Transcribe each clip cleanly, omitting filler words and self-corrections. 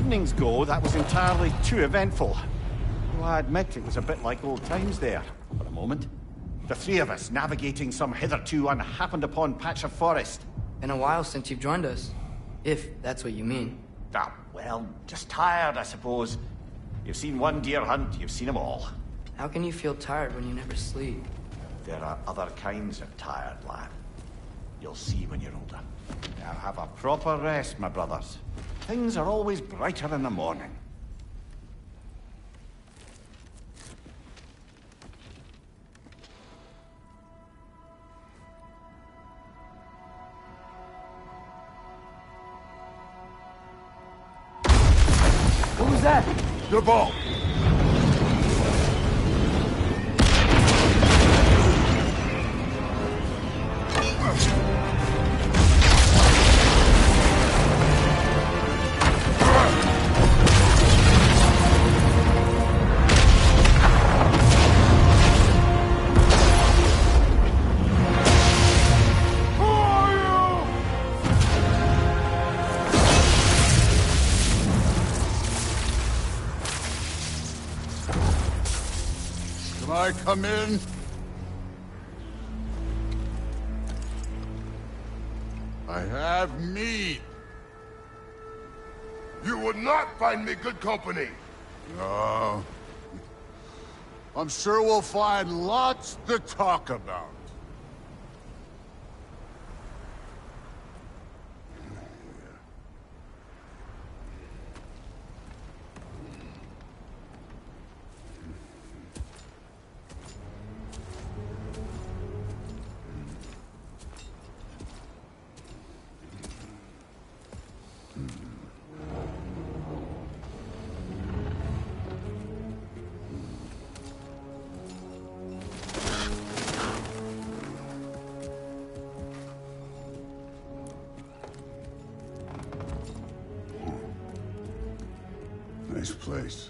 evenings go, that was entirely too eventful. Though I admit it was a bit like old times there, for a moment. The three of us navigating some hitherto unhappened-upon patch of forest. Been a while since you've joined us. If that's what you mean. Ah, well, just tired, I suppose. You've seen one deer hunt, you've seen them all. How can you feel tired when you never sleep? There are other kinds of tired, lad. You'll see when you're older. Now have a proper rest, my brothers. Things are always brighter in the morning. What was that? Your ball! Come in. I have meat. You would not find me good company. No. I'm sure we'll find lots to talk about. Nice place.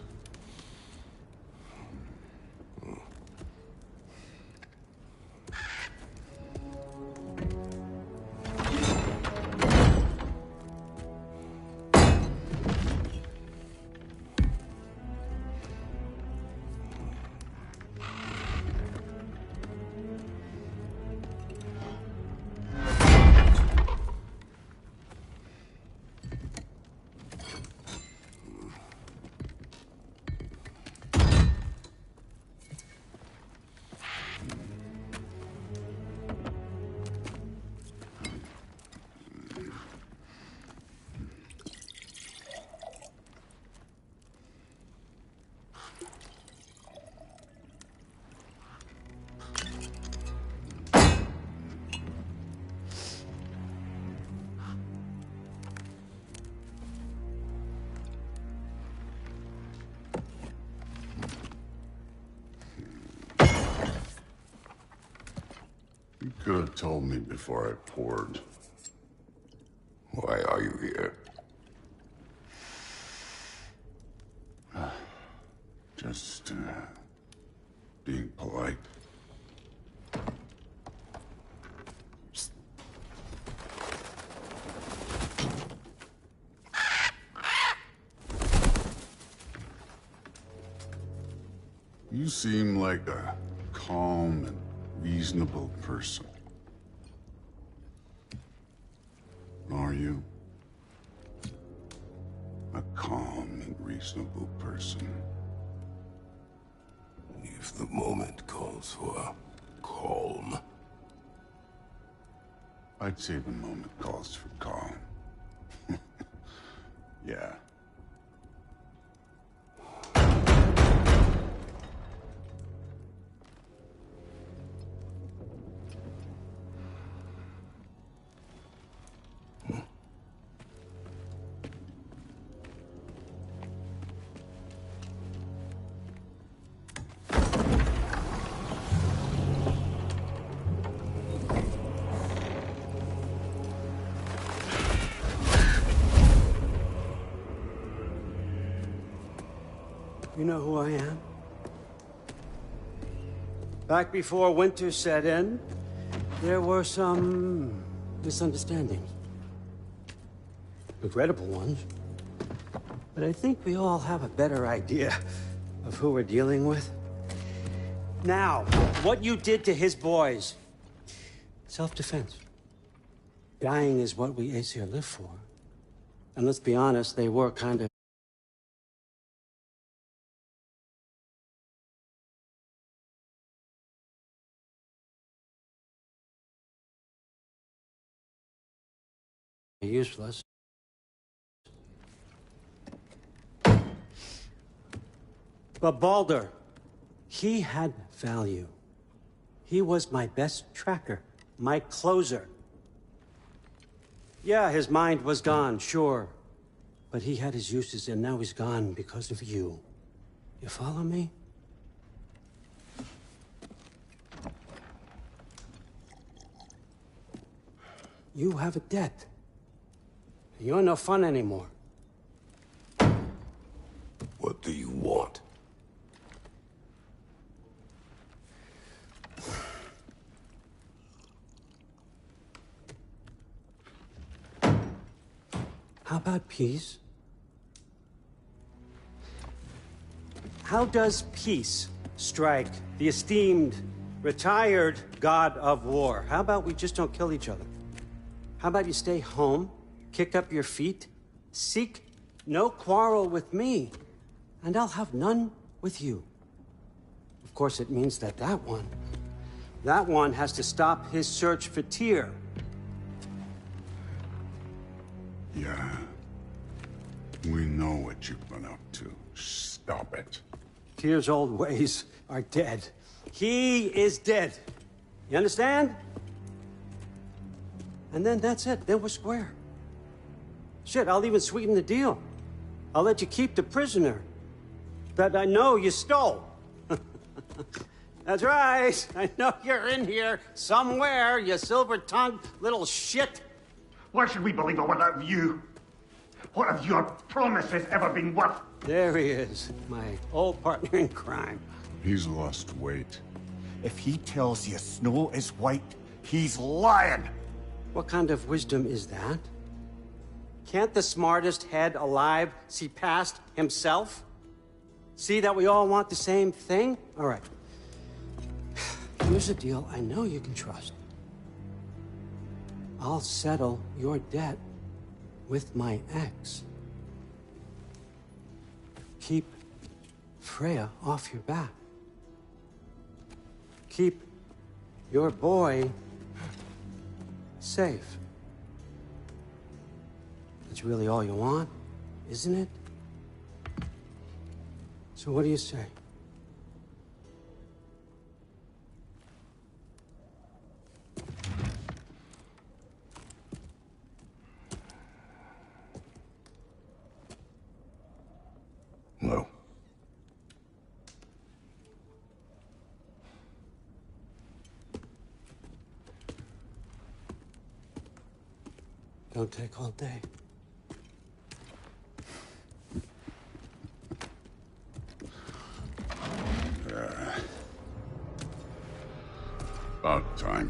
You could have told me before I poured. Why are you here? Just, being polite. You seem like a calm and reasonable person. Are you? A calm and reasonable person. If the moment calls for calm. I'd say the moment calls for calm. Yeah. You know who I am? Back before winter set in, there were some misunderstandings. Regrettable ones. But I think we all have a better idea of who we're dealing with. Now, what you did to his boys. Self-defense. Dying is what we Aesir live for. And let's be honest, they were kind of useless. But Baldur, he had value. He was my best tracker, my closer. Yeah, his mind was gone, sure. But he had his uses, and now he's gone because of you. You follow me? You have a debt. You're no fun anymore. What do you want? How about peace? How does peace strike the esteemed, retired god of war? How about we just don't kill each other? How about you stay home, kick up your feet, seek no quarrel with me, and I'll have none with you. Of course, it means that that one has to stop his search for Tyr. Yeah. We know what you've been up to. Stop it. Tyr's old ways are dead. He is dead. You understand? And then that's it. Then we're square. Shit, I'll even sweeten the deal. I'll let you keep the prisoner that I know you stole. That's right. I know you're in here somewhere, you silver-tongued little shit. Why should we believe a word out of you? What have your promises ever been worth? There he is, my old partner in crime. He's lost weight. If he tells you snow is white, he's lying. What kind of wisdom is that? Can't the smartest head alive see past himself? See that we all want the same thing? All right. Here's a deal I know you can trust. I'll settle your debt with my ex. Keep Freya off your back. Keep your boy safe. That's really all you want, isn't it? So what do you say? No. Don't take all day. About time.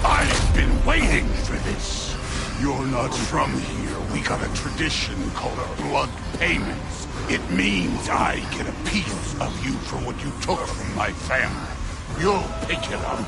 I've been waiting for this. You're not from here. We got a tradition called blood payments. It means I get a piece of you for what you took from my family. You'll pick it up.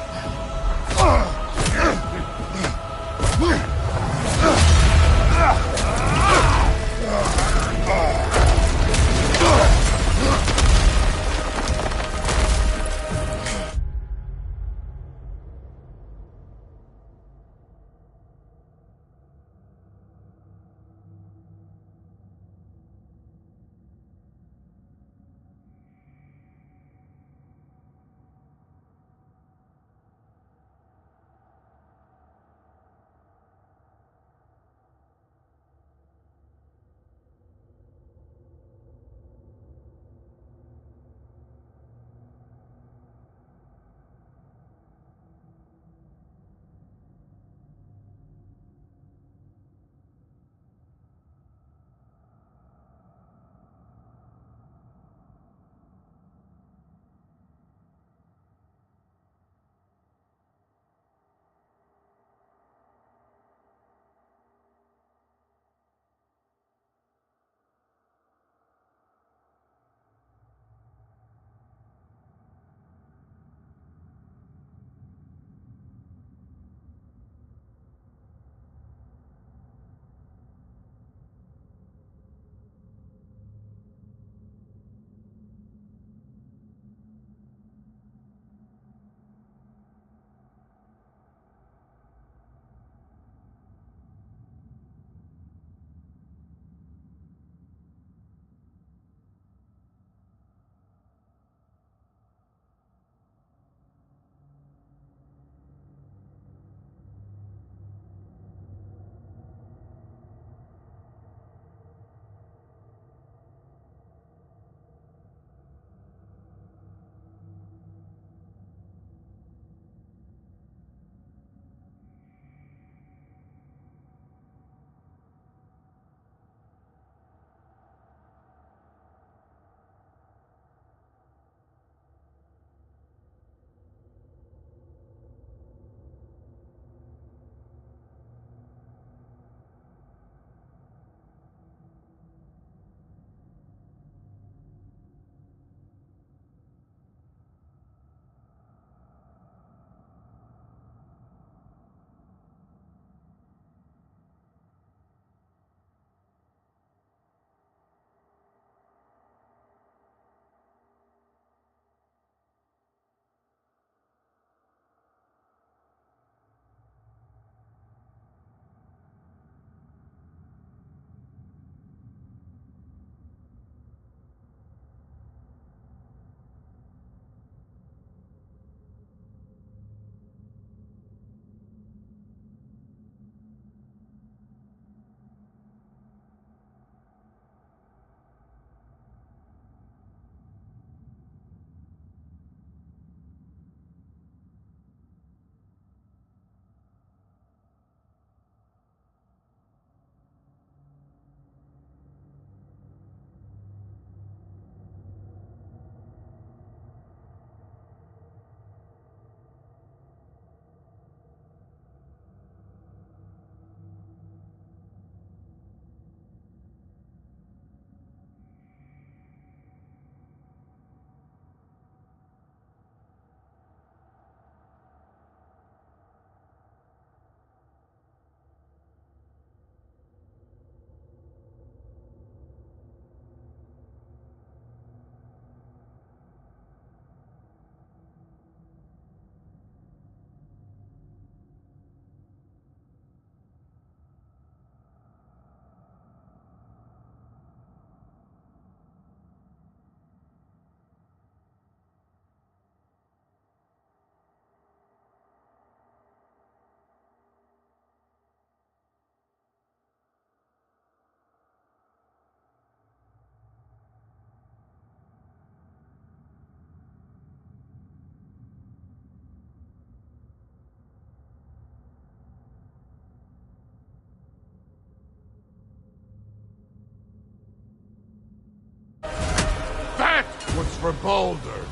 for Baldur.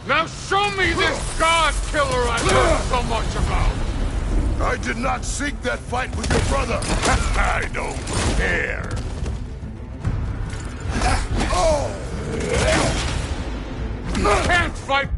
Now show me this god killer I've heard so much about! I did not seek that fight with your brother! I don't care! Can't fight!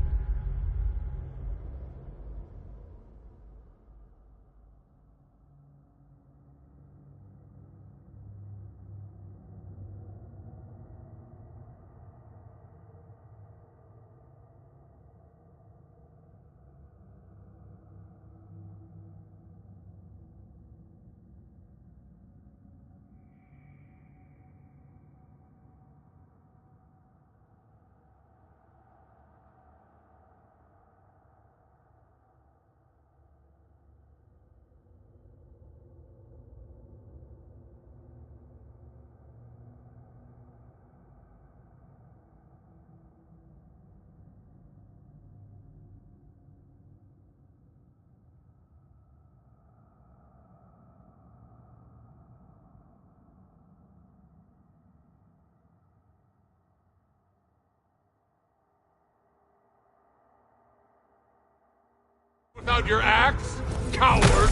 Without your axe, coward!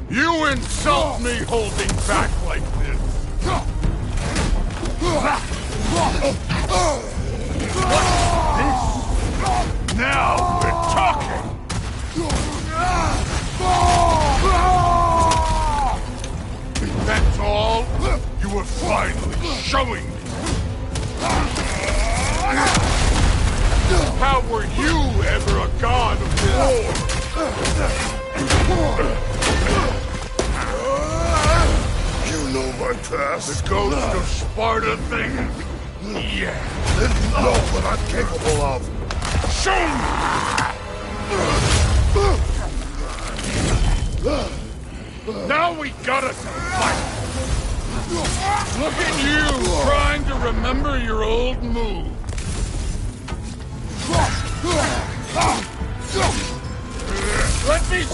You insult me holding back like this! What's this? Now we're talking! That's all? You were finally showing me! How were you ever a god of war? You know my past. The ghost of Sparta thing? Yeah. Then you know what I'm capable of. Show me! Now we gotta fight! Look at you, trying to remember your old move. Let me...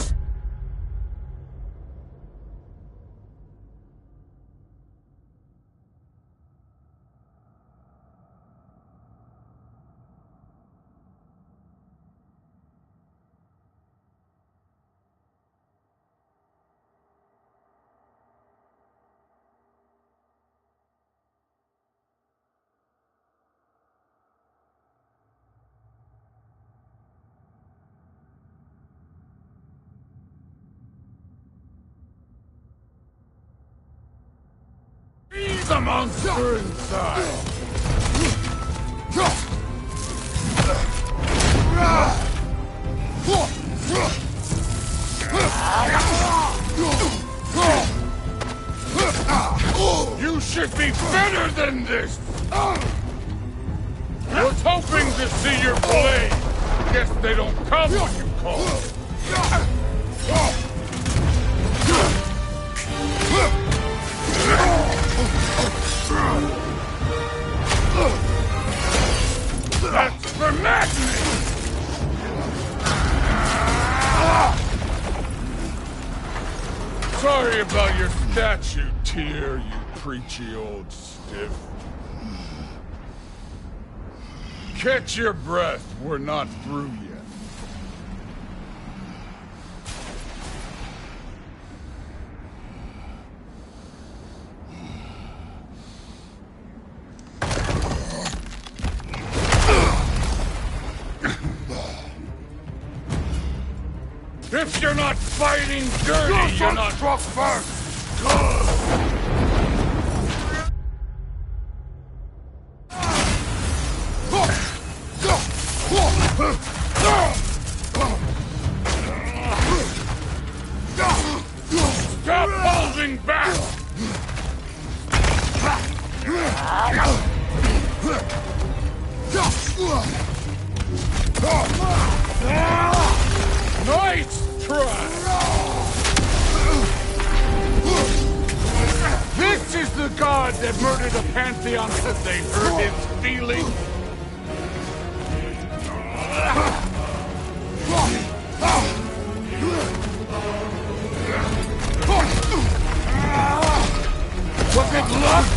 the monster inside! You should be better than this! Was hoping to see your blade. Guess they don't come when you call. That's for madness! Sorry about your statue, Tyr, you preachy old stiff. Catch your breath, we're not through yet. If you're not fighting dirty, you're not struck first! Stop holding back! Nice try! This is the god that murdered a pantheon because they hurt his feelings? Was it luck?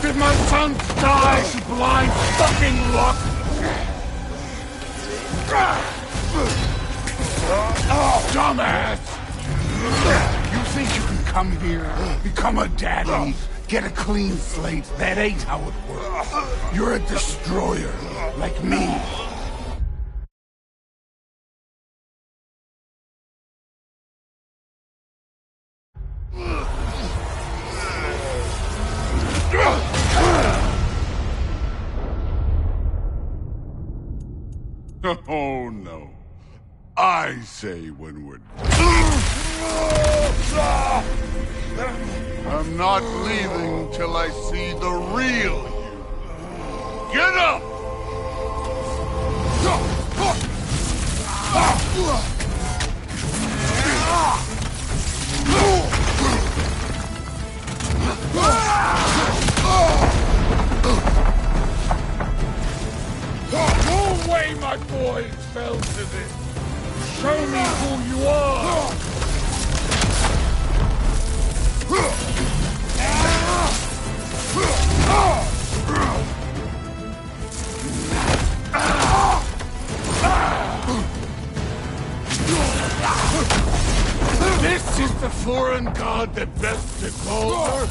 Did my sons die to blind Dumbass! You think you can come here, become a daddy, get a clean slate? That ain't how it works. You're a destroyer, like me. Oh, no. I say when we're done. I'm not leaving till I see the real you. Get up! No way my boys fell to this! Show me who you are! This is the foreign god that best calls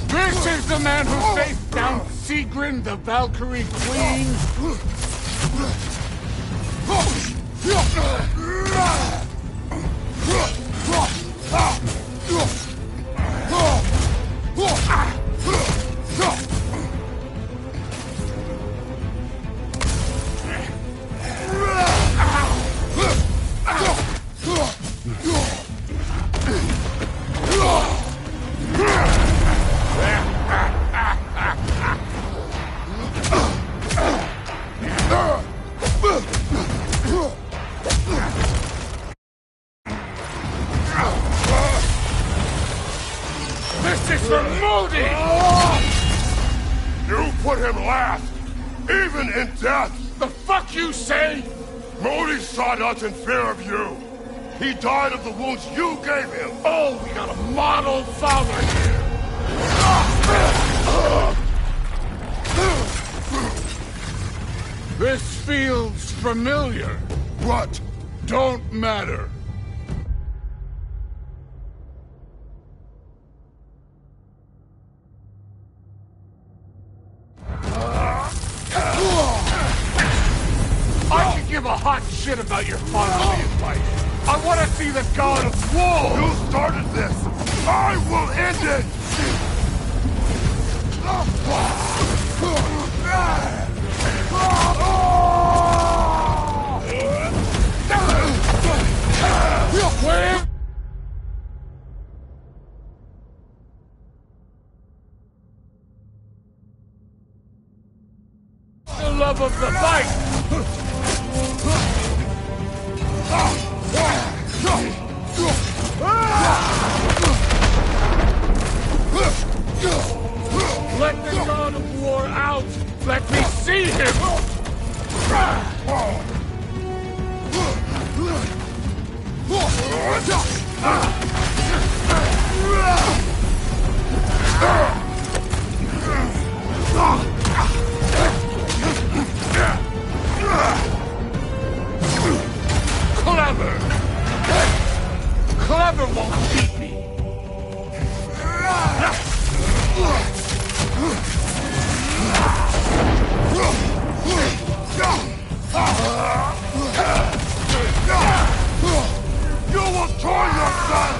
This is the man who faced down Sigrun, the Valkyrie Queen. This is for Modi! You put him last, even in death! The fuck you say? Modi sought us in fear of you. He died of the wounds you gave him. Oh, we got a model father here. This feels familiar. What? Don't matter. I can give a hot shit about your fatherly advice. I want to see the god of war! You started this! I will end it! Where? The love of the fight! Let the god of war out! Let me see him! Clever! Clever won't beat me! You will torn yourself!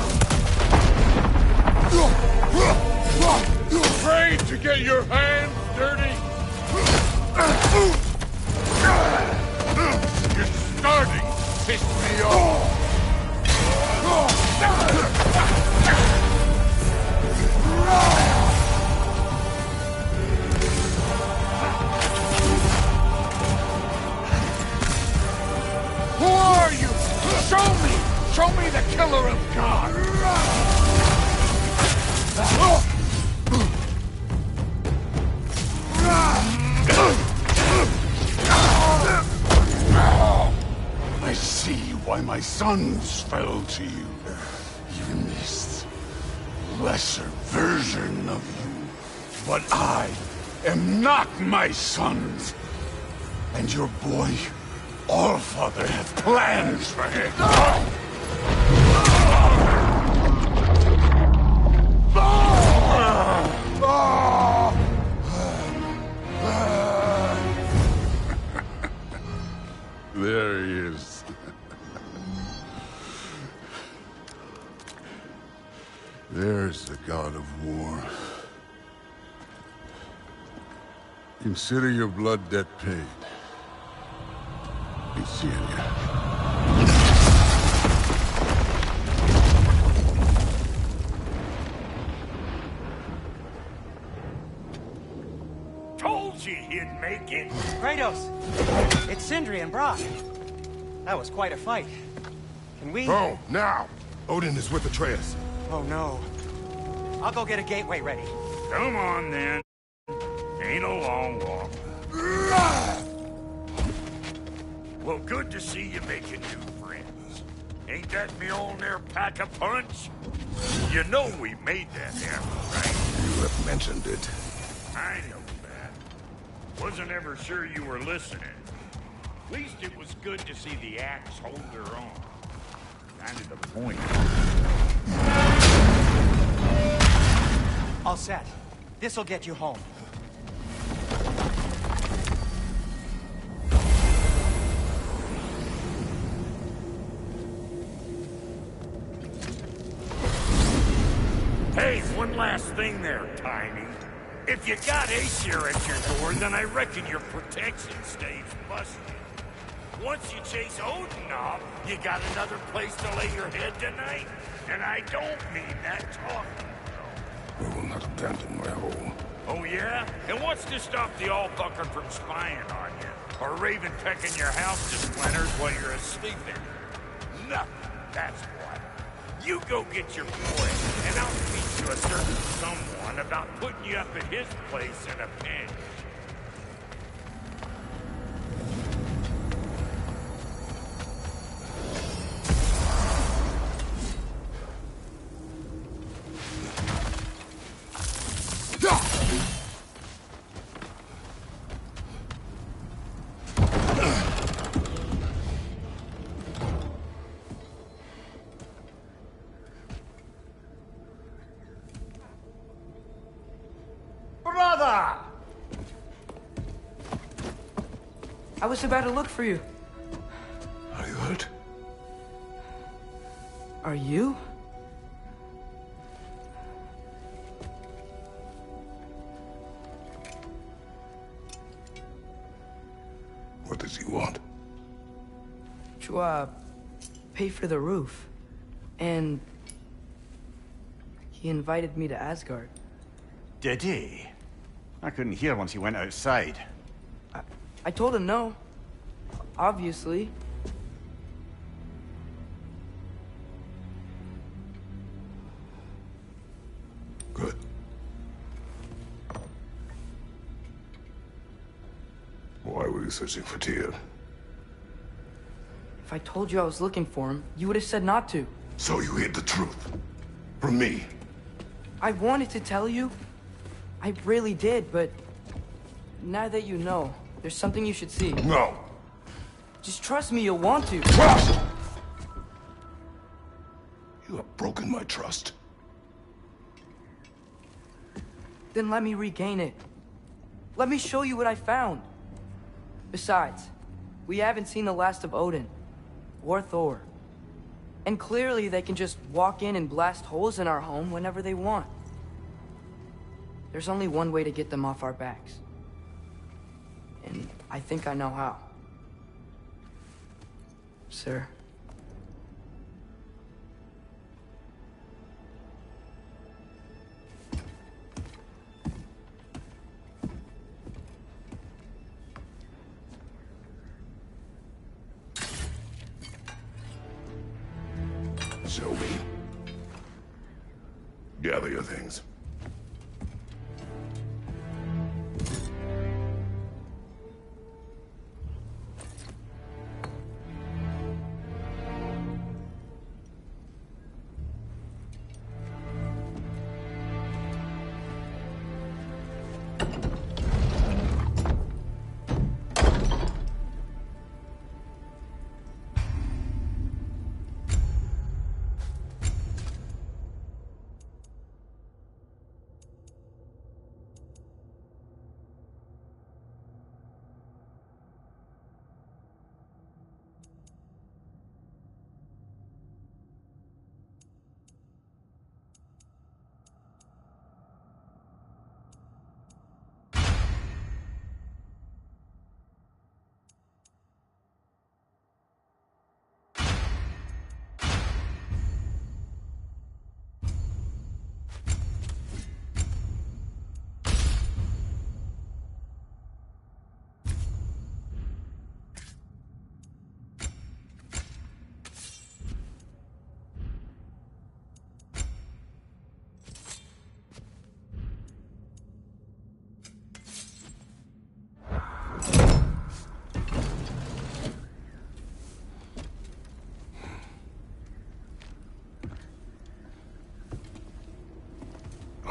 Afraid to get your hands dirty? You're starting to piss me off! Who are you? Show me! Show me the killer of God! see why my sons fell to you. Even this lesser version of you. But I am not my sons. And your boy, Allfather, has plans for him. There he is. There's the god of war. Consider your blood debt paid. Be seeing you. Told you he'd make it. Kratos! It's Sindri and Brock. That was quite a fight. Can we... Oh, now! Odin is with Atreus. Oh, no. I'll go get a gateway ready. Come on, then. Ain't a long walk. Well, good to see you making new friends. Ain't that Mjolnir pack a punch? You know we made that happen, right? You have mentioned it. I know that. Wasn't ever sure you were listening. At least it was good to see the axe hold their own. Kind of the point. All set. This'll get you home. Hey, one last thing there, Tiny. If you got Aesir at your door, then I reckon your protection stays busted. Once you chase Odin off, you got another place to lay your head tonight? And I don't mean that talking. I will not abandon my home. Oh, yeah? And what's to stop the Allfucker from spying on you? Or Raven pecking your house to splinters while you're asleep in? Nothing, that's what. You go get your boy, and I'll speak to a certain someone about putting you up at his place in a pinch. Brother! I was about to look for you. Are you hurt? Are you? What does he want? To, pay for the roof. And... he invited me to Asgard. Did he? I couldn't hear once he went outside. I told him no. Obviously. Good. Why were you searching for Tyr? If I told you I was looking for him, you would have said not to. So you hid the truth. From me. I wanted to tell you. I really did, but... now that you know, there's something you should see. No. Just trust me, you'll want to. Trust! You have broken my trust. Then let me regain it. Let me show you what I found. Besides, we haven't seen the last of Odin. Or Thor. And clearly they can just walk in and blast holes in our home whenever they want. There's only one way to get them off our backs. And I think I know how. Sir. Show me. Gather your things.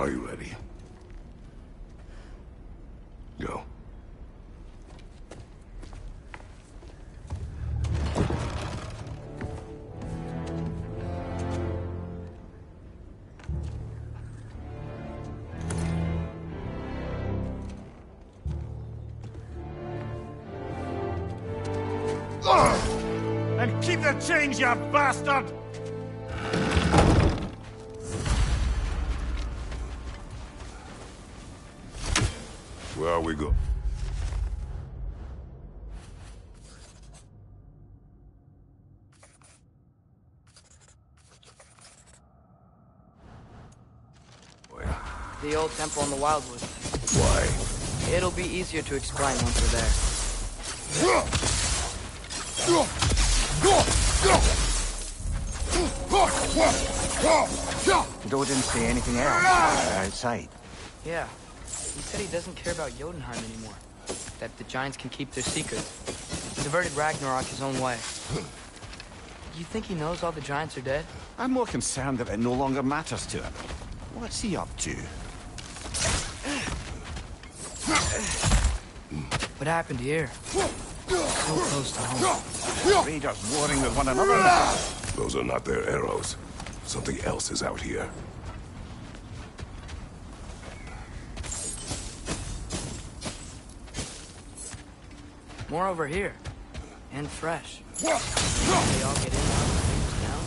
Are you ready? Go. And keep the change, you bastard! Where are we going? The old temple in the Wildwood. Why? It'll be easier to explain once we're there. Did Odin say anything else outside? Yeah. He said he doesn't care about Jotunheim anymore. That the giants can keep their secrets. He diverted Ragnarok his own way. You think he knows all the giants are dead? I'm more concerned that it no longer matters to him. What's he up to? What happened here? So close to home. Raiders warring with one another? Those are not their arrows. Something else is out here. More over here. And fresh. They all get in now.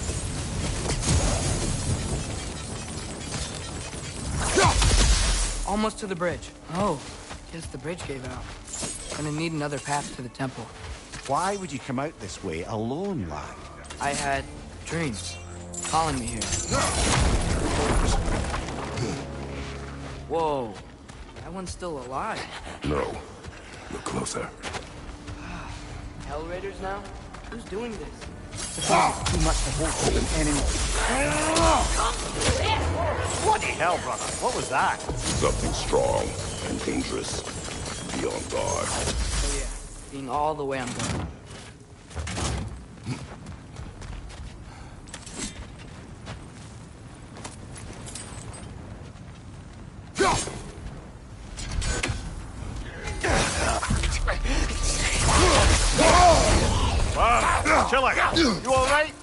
Almost to the bridge. Oh, guess the bridge gave out. Gonna need another path to the temple. Why would you come out this way alone, lad? I had dreams calling me here. Whoa, that one's still alive. No. Look closer. Hell Raiders now? Who's doing this? Too much to hold for them anymore. Bloody hell, brother. What was that? Something strong and dangerous. Be on guard. Oh yeah, being all the way on guard. Chill out. You all right?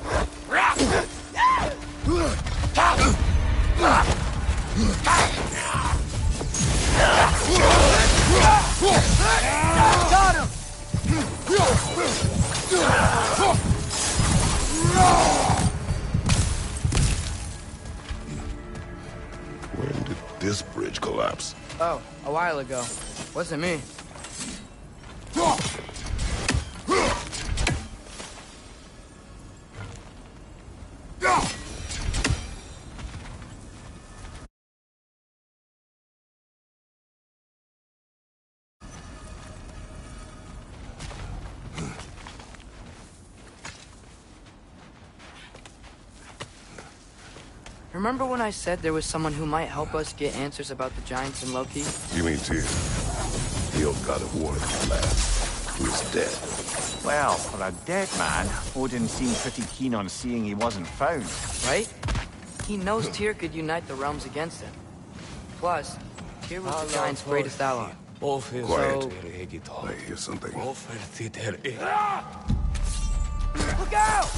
Got him! When did this bridge collapse? Oh, a while ago. Wasn't me. Remember when I said there was someone who might help us get answers about the giants and Loki? You mean Tyr? The old god of war at last. He is dead. Well, for a dead man, Odin seemed pretty keen on seeing he wasn't found. Right? He knows Tyr could unite the realms against him. Plus, Tyr was the giant's greatest ally. Quiet. I hear something. Look out!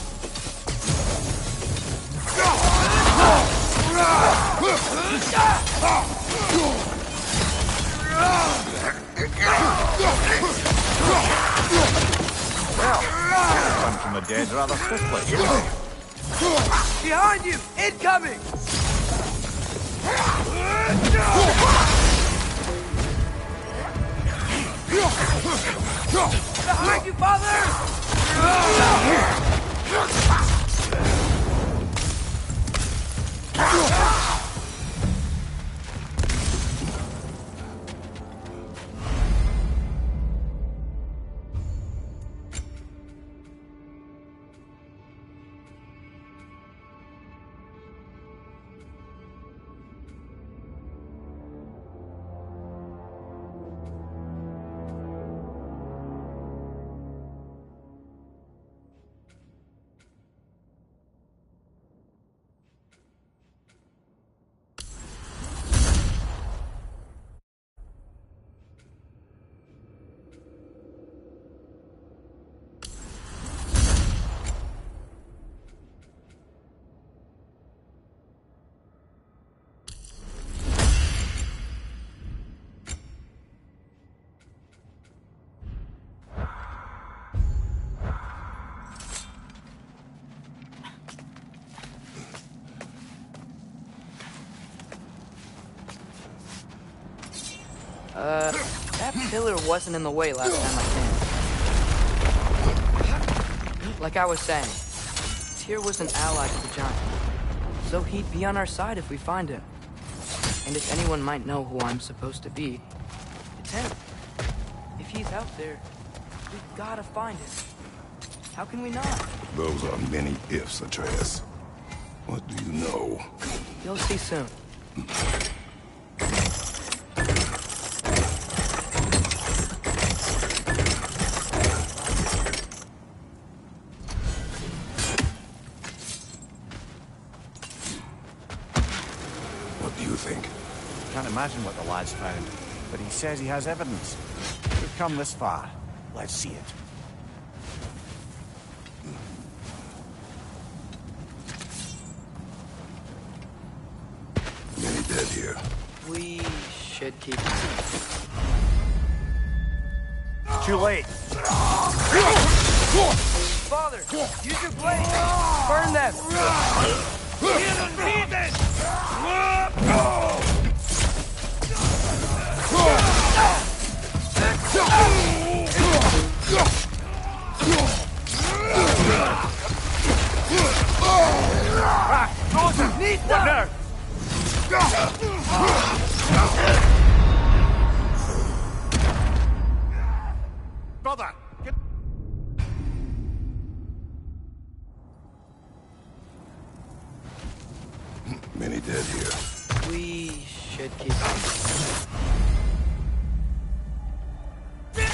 Come from the dead rather swiftly. Behind you! Incoming! Behind you, father! That pillar wasn't in the way last time I came. Like I was saying, Tyr was an ally to the giant, so he'd be on our side if we find him. And if anyone might know who I'm supposed to be, it's him. If he's out there, we've gotta find him. How can we not? Those are many ifs, Atreus. What do you know? You'll see soon. What do you think? Can't imagine what the lad's found, but he says he has evidence. We've come this far. Let's see it. Many dead here. We should keep him. Too late. Father, use your blade! Burn them! What now? Brother! Get... Many dead here. We should keep him.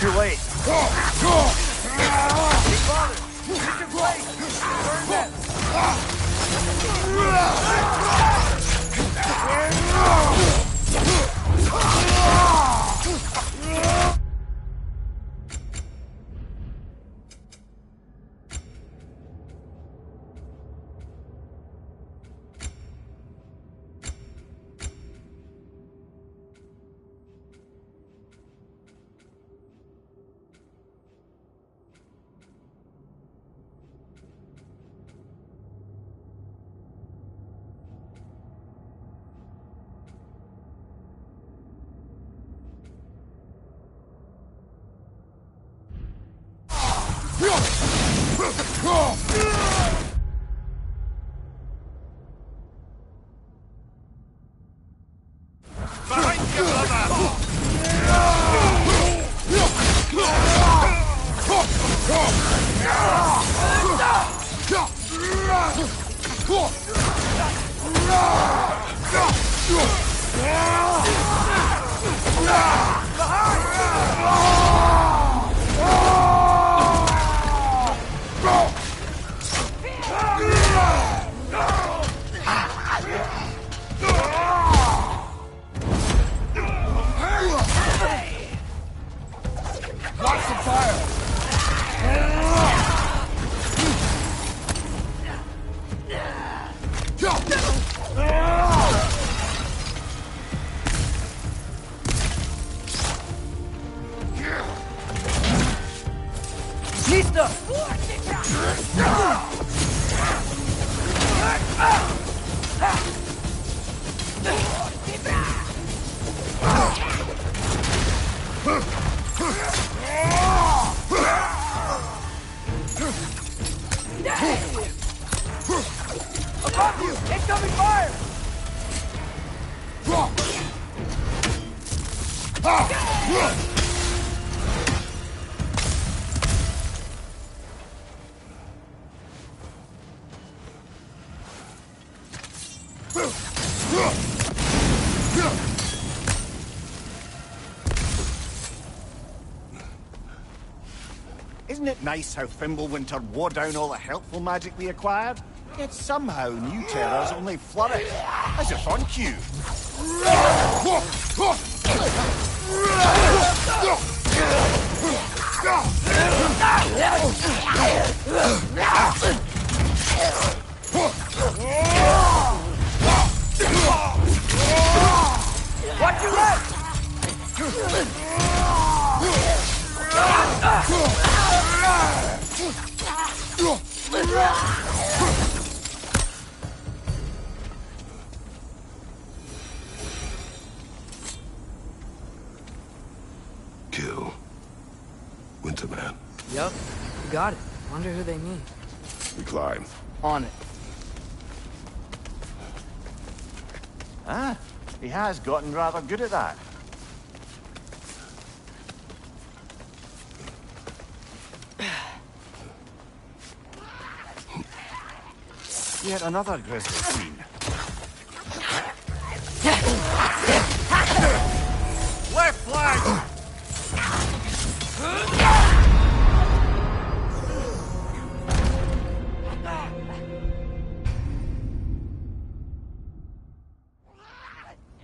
Too late. Father, use your blade! Burn them! Above you! Incoming fire! Isn't it nice how Fimbulwinter wore down all the helpful magic we acquired? Yet somehow new terrors only flourish, as if on cue. Watch your left! got it. Wonder who they mean. We climb. On it. Ah, he has gotten rather good at that. Yet another grisly scene. Left flank!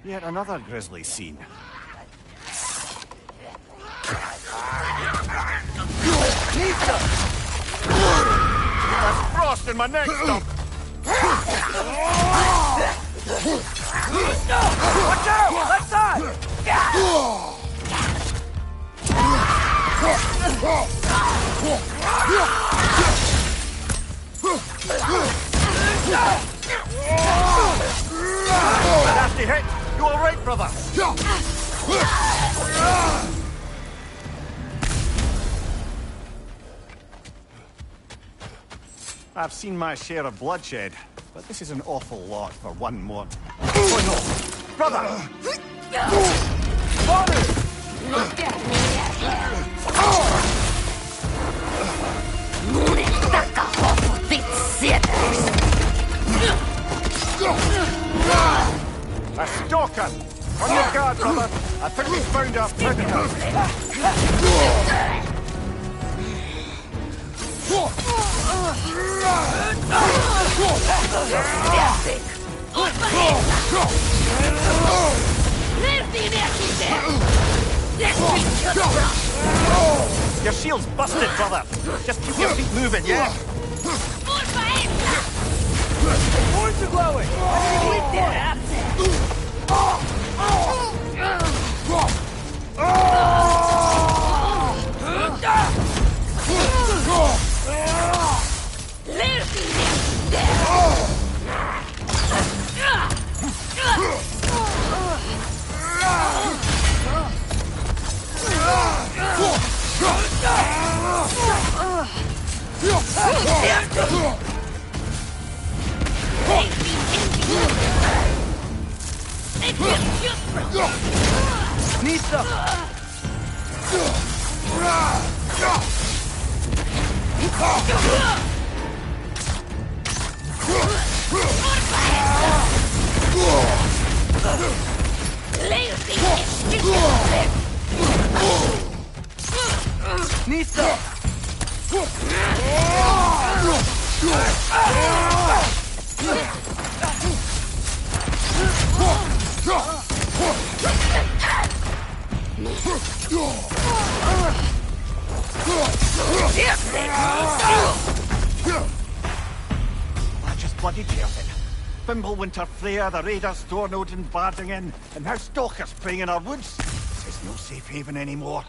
Yet another grisly scene. That's frost in my neck stump! Watch out! Left side! Nasty hit! You all right, brother? I've seen my share of bloodshed, but this is an awful lot for one more. Oh no! Brother! Father! A stalker! On your guard, brother! I think we found our predator! Your shield's busted, brother! Just keep your feet moving, yeah? Horns are glowing! Nista! Nista! I just bloody perfect. Fimbulwinter Freya, the raiders, Thornode and Bardingen, and now stalkers preying in our woods. This is no safe haven anymore.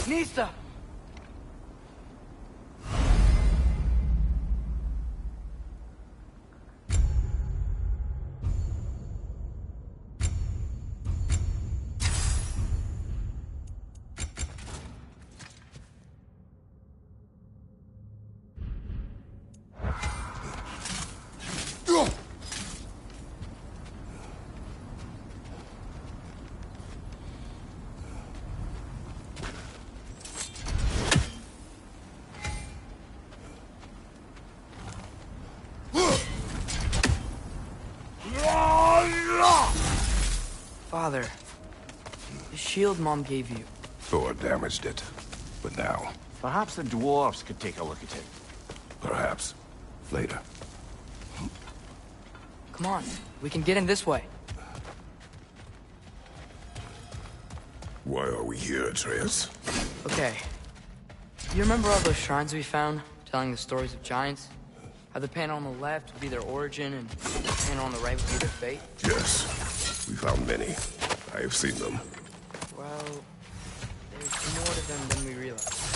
Nista! Father, the shield Mom gave you. Thor damaged it. But now, Perhaps the dwarves could take a look at it. perhaps, later. Come on, we can get in this way. Why are we here, Atreus? Okay. You remember all those shrines we found, telling the stories of giants? How the panel on the left would be their origin, and the panel on the right would be their fate? Yes. We found many. I have seen them. Well, there's more to them than we realize.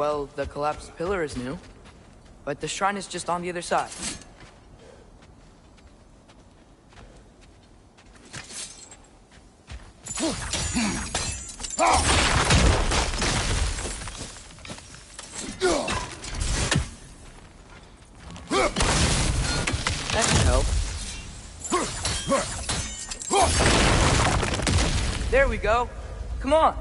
Well, the collapsed pillar is new, but the shrine is just on the other side. That can help. There we go. Come on.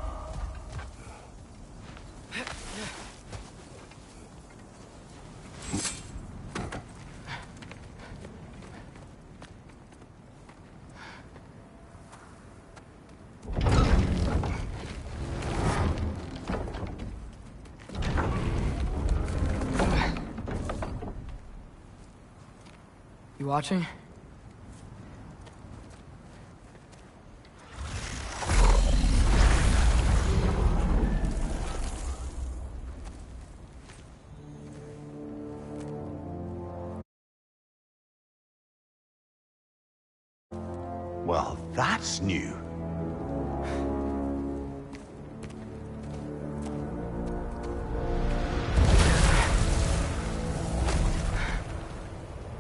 You watching? Well, that's new.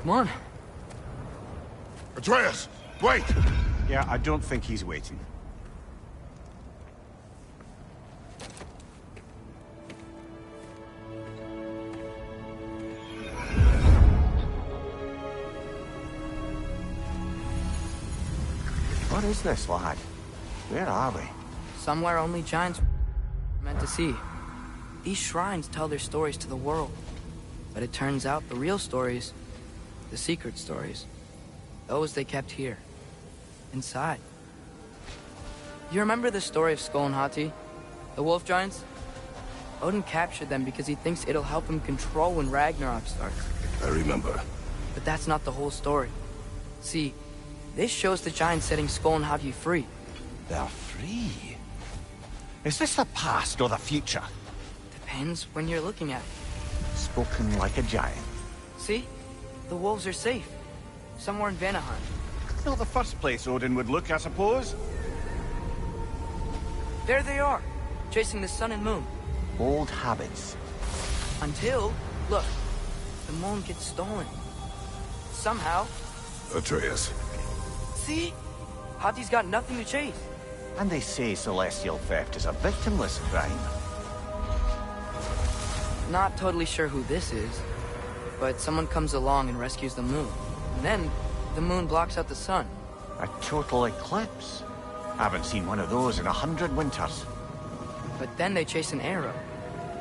Come on. Atreus, wait! Yeah, I don't think he's waiting. What is this, lad? Where are we? Somewhere only giants are meant to see. These shrines tell their stories to the world. But it turns out the real stories, the secret stories, those they kept here, inside. You remember the story of Skull and Hati, the wolf giants? Odin captured them because he thinks it'll help him control when Ragnarok starts. I remember. But that's not the whole story. See, this shows the giants setting Skull and Hati free. They're free. Is this the past or the future? Depends when you're looking at it. Spoken like a giant. See? The wolves are safe. Somewhere in Vanaheim. Not the first place Odin would look, I suppose. There they are, chasing the sun and moon. Old habits. Until, look, the moon gets stolen. Somehow. Atreus. See? Hati's got nothing to chase. And they say celestial theft is a victimless crime. Not totally sure who this is, but someone comes along and rescues the moon. And then, the moon blocks out the sun. A total eclipse. Haven't seen one of those in 100 winters. But then they chase an arrow,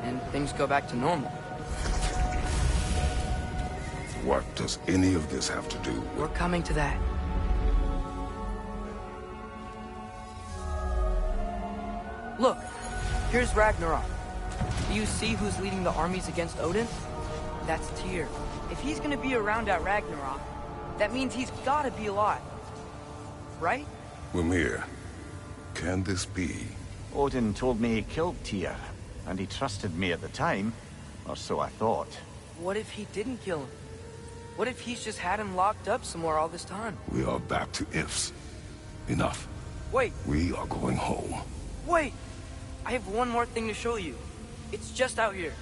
and things go back to normal. What does any of this have to do with... We're coming to that. Look, here's Ragnarok. Do you see who's leading the armies against Odin? That's Tyr. If he's gonna be around at Ragnarok, that means he's gotta be alive. Right? Mimir, can this be? Odin told me he killed Tyr, and he trusted me at the time, or so I thought. What if he didn't kill him? What if he's just had him locked up somewhere all this time? We are back to ifs. Enough. Wait, We are going home. wait! I have one more thing to show you. It's just out here.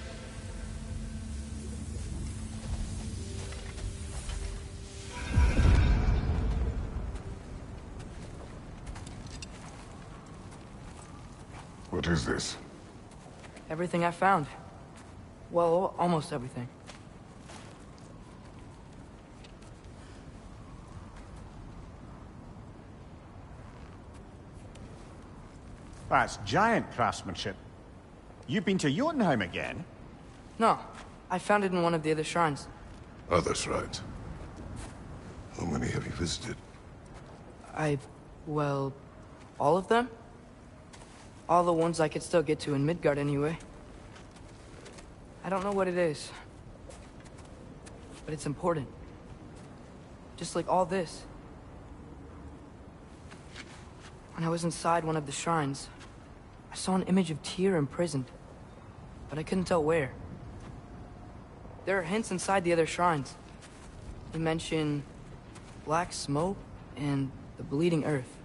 What is this? Everything I found. Well, almost everything. That's giant craftsmanship. You've been to Jotunheim again? No, I found it in one of the other shrines. Others, right? How many have you visited? Well, all of them? All the ones I could still get to in Midgard anyway. I don't know what it is. But it's important. Just like all this. When I was inside one of the shrines, I saw an image of Tyr imprisoned. But I couldn't tell where. There are hints inside the other shrines. They mention black smoke and the bleeding earth.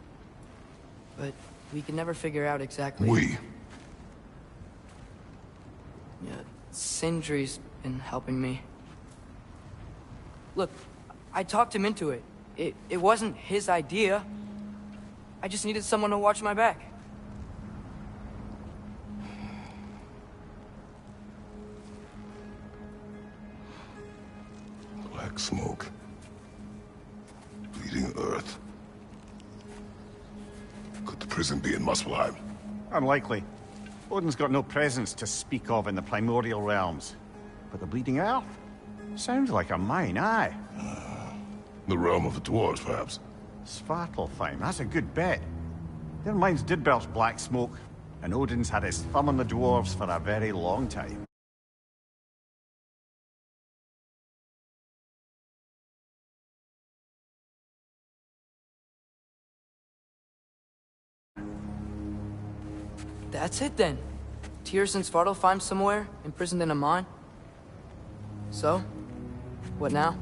But we could never figure out exactly... We? Yeah, Sindri's been helping me. Look, I talked him into it. It wasn't his idea. I just needed someone to watch my back. Black smoke. Bleeding earth. Could the prison be in Muspelheim? Unlikely. Odin's got no presence to speak of in the primordial realms. But the Bleeding Earth? Sounds like a mine, aye. The realm of the dwarves, perhaps? Svartalfheim, that's a good bet. Their mines did belch black smoke, and Odin's had his thumb on the dwarves for a very long time. That's it then. Tyr's in Svartalfheim somewhere, imprisoned in a mine. So, what now?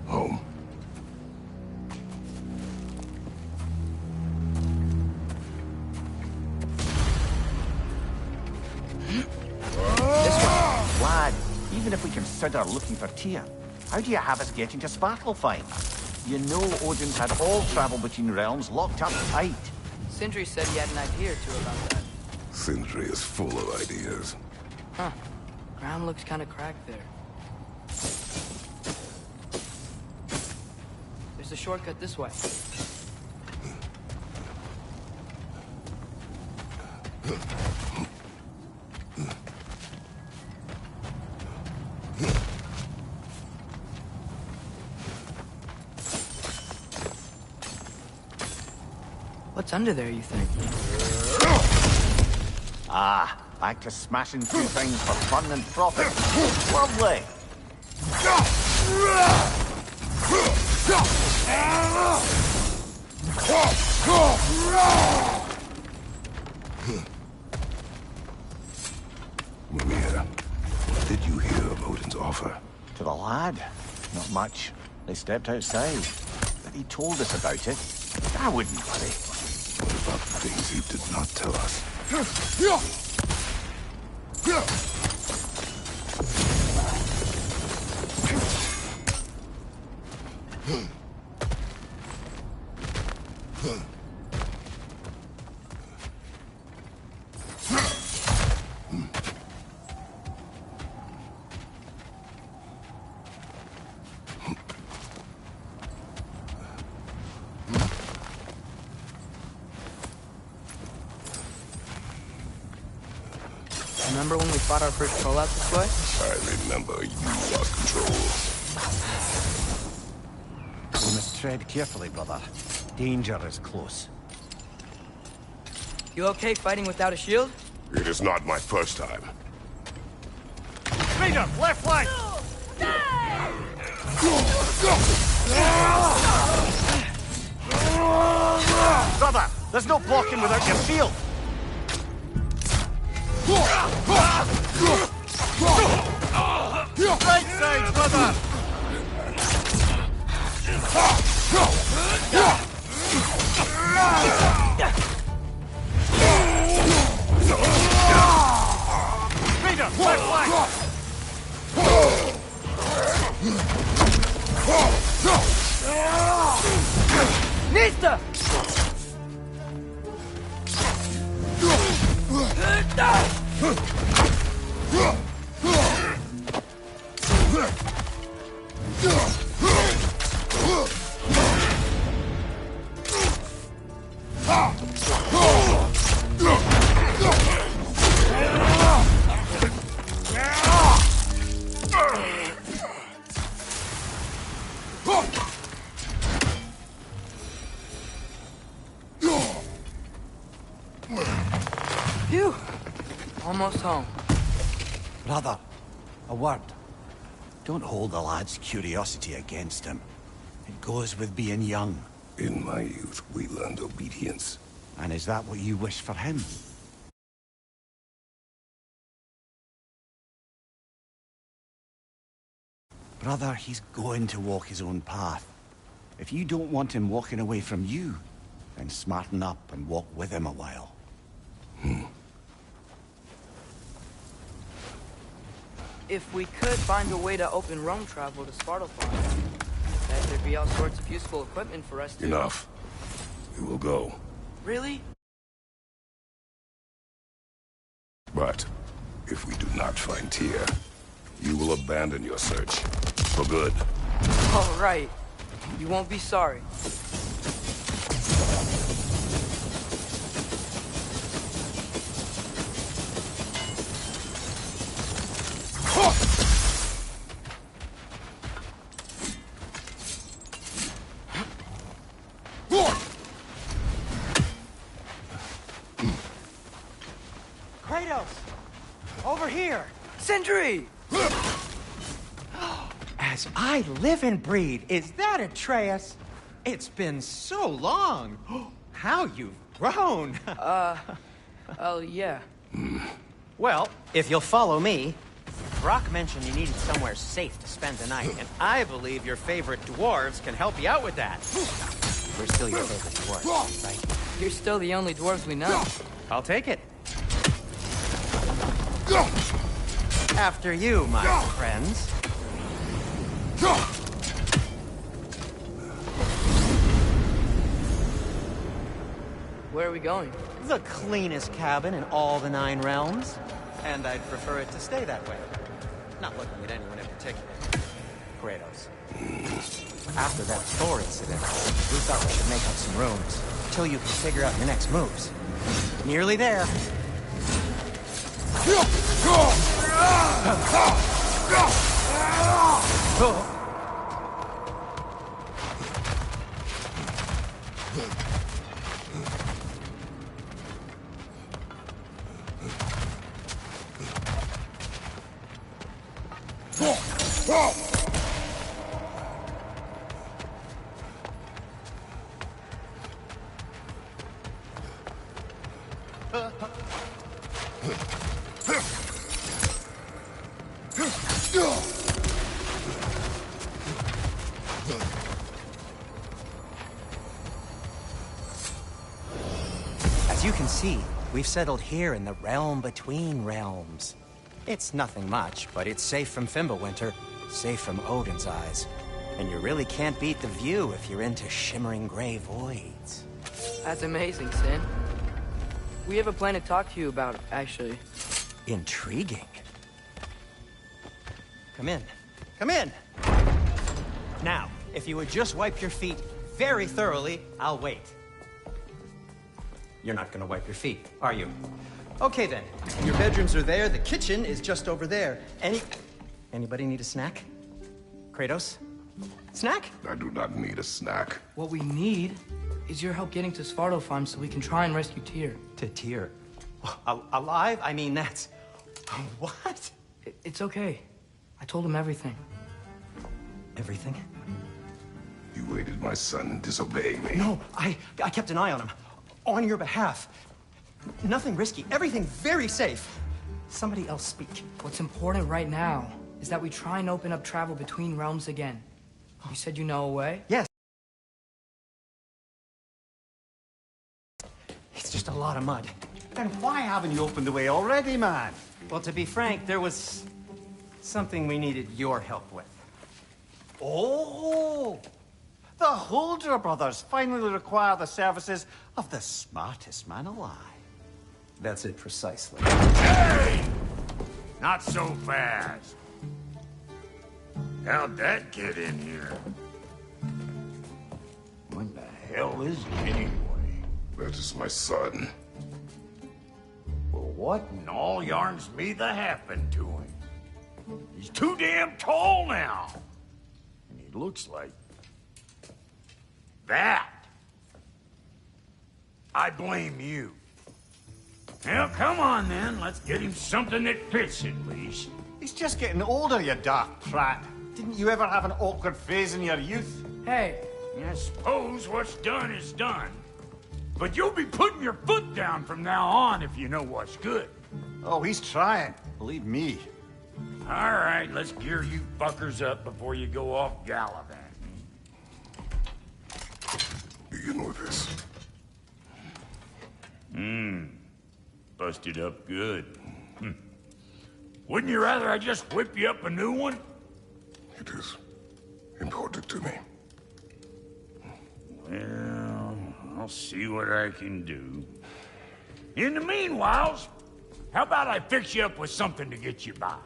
Home. Lad, even if we consider looking for Tyr, how do you have us getting to Svartalfheim? You know Odin's had all travel between realms locked up tight. Sindri said he had an idea or two about that. Sindri is full of ideas. Huh. Ground looks kind of cracked there. There's a shortcut this way. What's under there, you think? Ah, back to smashing through things for fun and profit. Lovely. Mimir, what did you hear of Odin's offer? To the lad? Not much. They stepped outside. But he told us about it. I wouldn't worry. What about the things he did not tell us? Remember when we fought our first troll out this way? I remember you lost control. We must tread carefully, brother. Danger is close. You okay fighting without a shield? It is not my first time. Raider, left flank! Brother, there's no blocking without your shield! Right side, brother! Raider, left flank! Nista! Phew. Almost home. Brother, a word. Don't hold the lad's curiosity against him. It goes with being young. In my youth, we learned obedience. And is that what you wish for him? Brother, he's going to walk his own path. If you don't want him walking away from you, then smarten up and walk with him a while. If we could find a way to open Rome travel to Svartalfheim, then there'd be all sorts of useful equipment for us to... Enough. We will go. Really? But if we do not find Tyr, you will abandon your search. For good. All right. You won't be sorry. Kratos! Over here! Sentry! As I live and breathe, is that Atreus? It's been so long. How you've grown. Oh, yeah. Well, if you'll follow me, Brock mentioned you needed somewhere safe to spend the night, and I believe your favorite dwarves can help you out with that. We're still your favorite dwarves, right? You're still the only dwarves we know. I'll take it. After you, my friends. Where are we going? The cleanest cabin in all the 9 realms. And I'd prefer it to stay that way. Not looking at anyone in particular. Kratos. After that Thor incident, we thought we should make up some rooms. Until you can figure out your next moves. Nearly there. As you can see, we've settled here in the realm between realms. It's nothing much, but it's safe from Fimbulwinter, safe from Odin's eyes. And you really can't beat the view if you're into shimmering gray voids. That's amazing, Sin. We have a plan to talk to you about, actually. Intriguing. Come in. Come in! Now, if you would just wipe your feet very thoroughly, I'll wait. You're not gonna wipe your feet, are you? Okay then. Your bedrooms are there, the kitchen is just over there. Anybody need a snack? Kratos? Snack? I do not need a snack. What we need is your help getting to Svartalfheim so we can try and rescue Tyr. To Tyr? Alive? I mean, that's... What? It's okay. I told him everything. Everything? You aided my son in disobeying me. No, I kept an eye on him. On your behalf. Nothing risky. Everything very safe. Somebody else speak. What's important right now is that we try and open up travel between realms again. You said you know a way? Yes. It's just a lot of mud. Then why haven't you opened the way already, man? Well, to be frank, there was something we needed your help with. Oh! The Holder brothers finally require the services of the smartest man alive. That's it precisely. Hey! Not so fast. How'd that get in here? What the hell is he anyway? That is my son. Well, what in all yarns me that happened to him? He's too damn tall now. And he looks like... that. I blame you. Well, come on then. Let's get him something that fits at least. He's just getting older, you dark prat. Didn't you ever have an awkward phase in your youth? Hey, I suppose what's done is done. But you'll be putting your foot down from now on if you know what's good. Oh, he's trying. Believe me. All right, let's gear you fuckers up before you go off gallivanting. Begin with this. Busted up good. Wouldn't you rather I just whip you up a new one? It is important to me. Well, I'll see what I can do. In the meanwhile, how about I fix you up with something to get you by?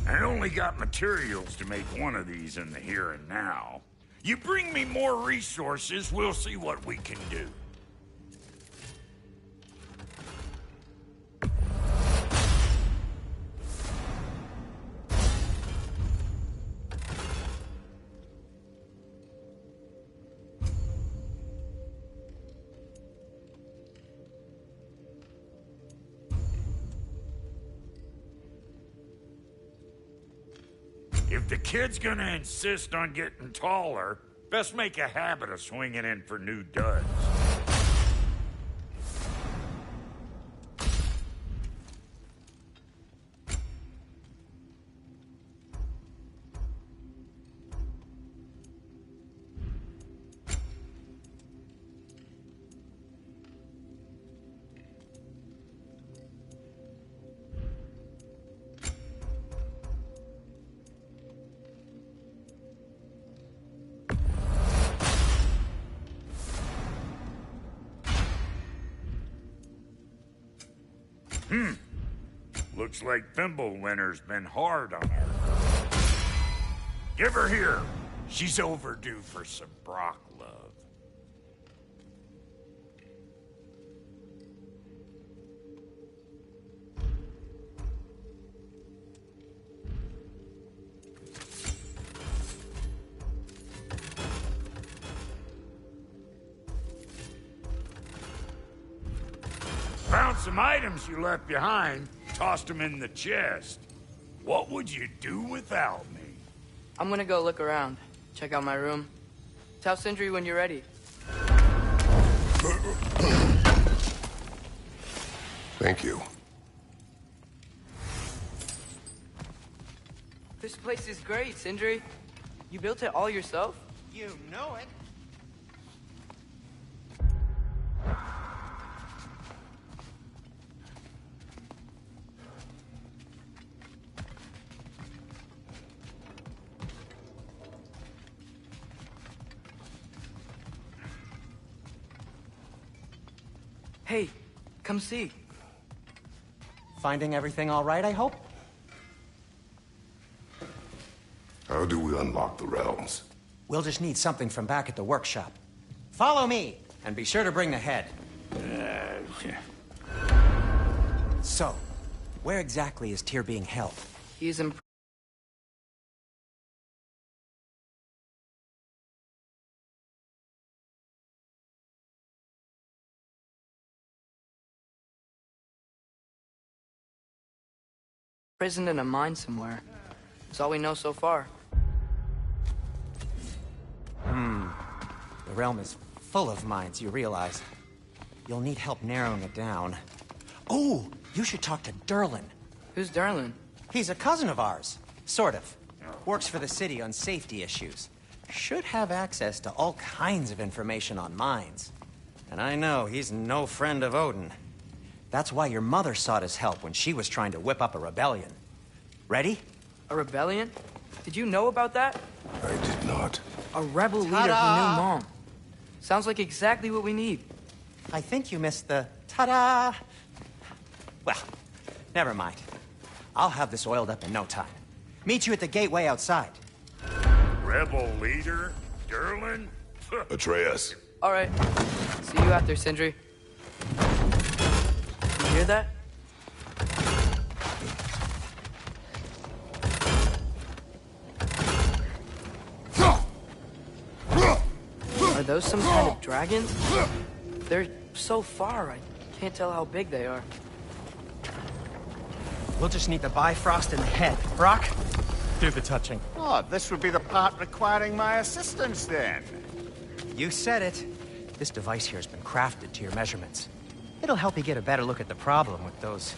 I only got materials to make one of these in the here and now. You bring me more resources, we'll see what we can do. If the kid's gonna insist on getting taller, best make a habit of swinging in for new duds. Looks like Thimblewinter's been hard on her. Give her here. She's overdue for some Brock love. Found some items you left behind. Tossed them in the chest. What would you do without me? I'm gonna go look around. Check out my room. Tell Sindri when you're ready. Thank you. This place is great, Sindri. You built it all yourself? You know it. Hey, come see. Finding everything all right, I hope? How do we unlock the realms? We'll just need something from back at the workshop. Follow me, and be sure to bring the head. So, where exactly is Tyr being held? He's in prison in a mine somewhere. That's all we know so far. The realm is full of mines, you realize. You'll need help narrowing it down. Oh, you should talk to Durlin. Who's Durlin? He's a cousin of ours. Sort of. Works for the city on safety issues. Should have access to all kinds of information on mines. And I know he's no friend of Odin. That's why your mother sought his help when she was trying to whip up a rebellion. Ready? A rebellion? Did you know about that? I did not. A rebel leader who knew Mom. Sounds like exactly what we need. I think you missed the ta-da. Well, never mind. I'll have this oiled up in no time. Meet you at the gateway outside. Rebel leader? Durlin? Atreus. All right. See you out there, Sindri. You hear that? Are those some kind of dragons? They're so far, I can't tell how big they are. We'll just need the Bifrost in the head. Brock, do the touching. Oh, this would be the part requiring my assistance then. You said it. This device here has been crafted to your measurements. It'll help you get a better look at the problem with those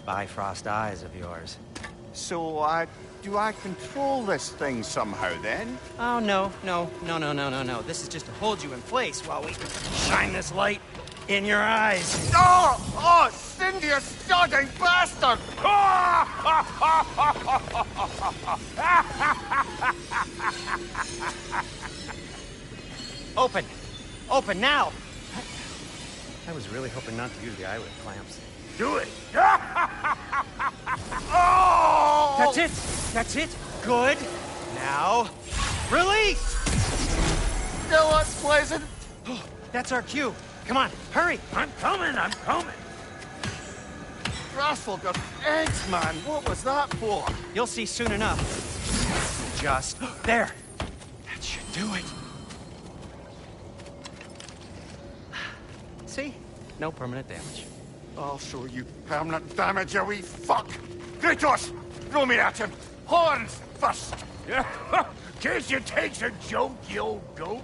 Bifrost eyes of yours. So, do I control this thing somehow, then? Oh, no. This is just to hold you in place while we shine this light in your eyes. Oh, Cindy, you sodding bastard! Open! Open now! I was really hoping not to use the eyelid clamps. Do it! Oh! That's it! That's it! Good! Now, release! Still what's pleasant? Oh, that's our cue. Come on, hurry! I'm coming! Trafalgar eggs, man. What was that for? You'll see soon enough. Just there. That should do it. See? No permanent damage. I'll show you permanent damage, you wee fuck! Kratos! Throw me at him! Horns first! Guess you takes a joke, you old goat.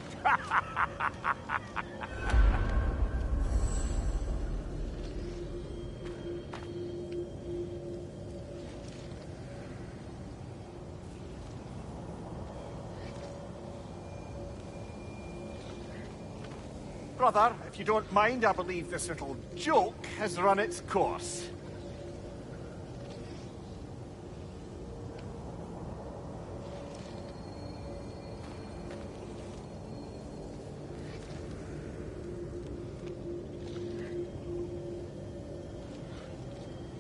Brother, if you don't mind, I believe this little joke has run its course.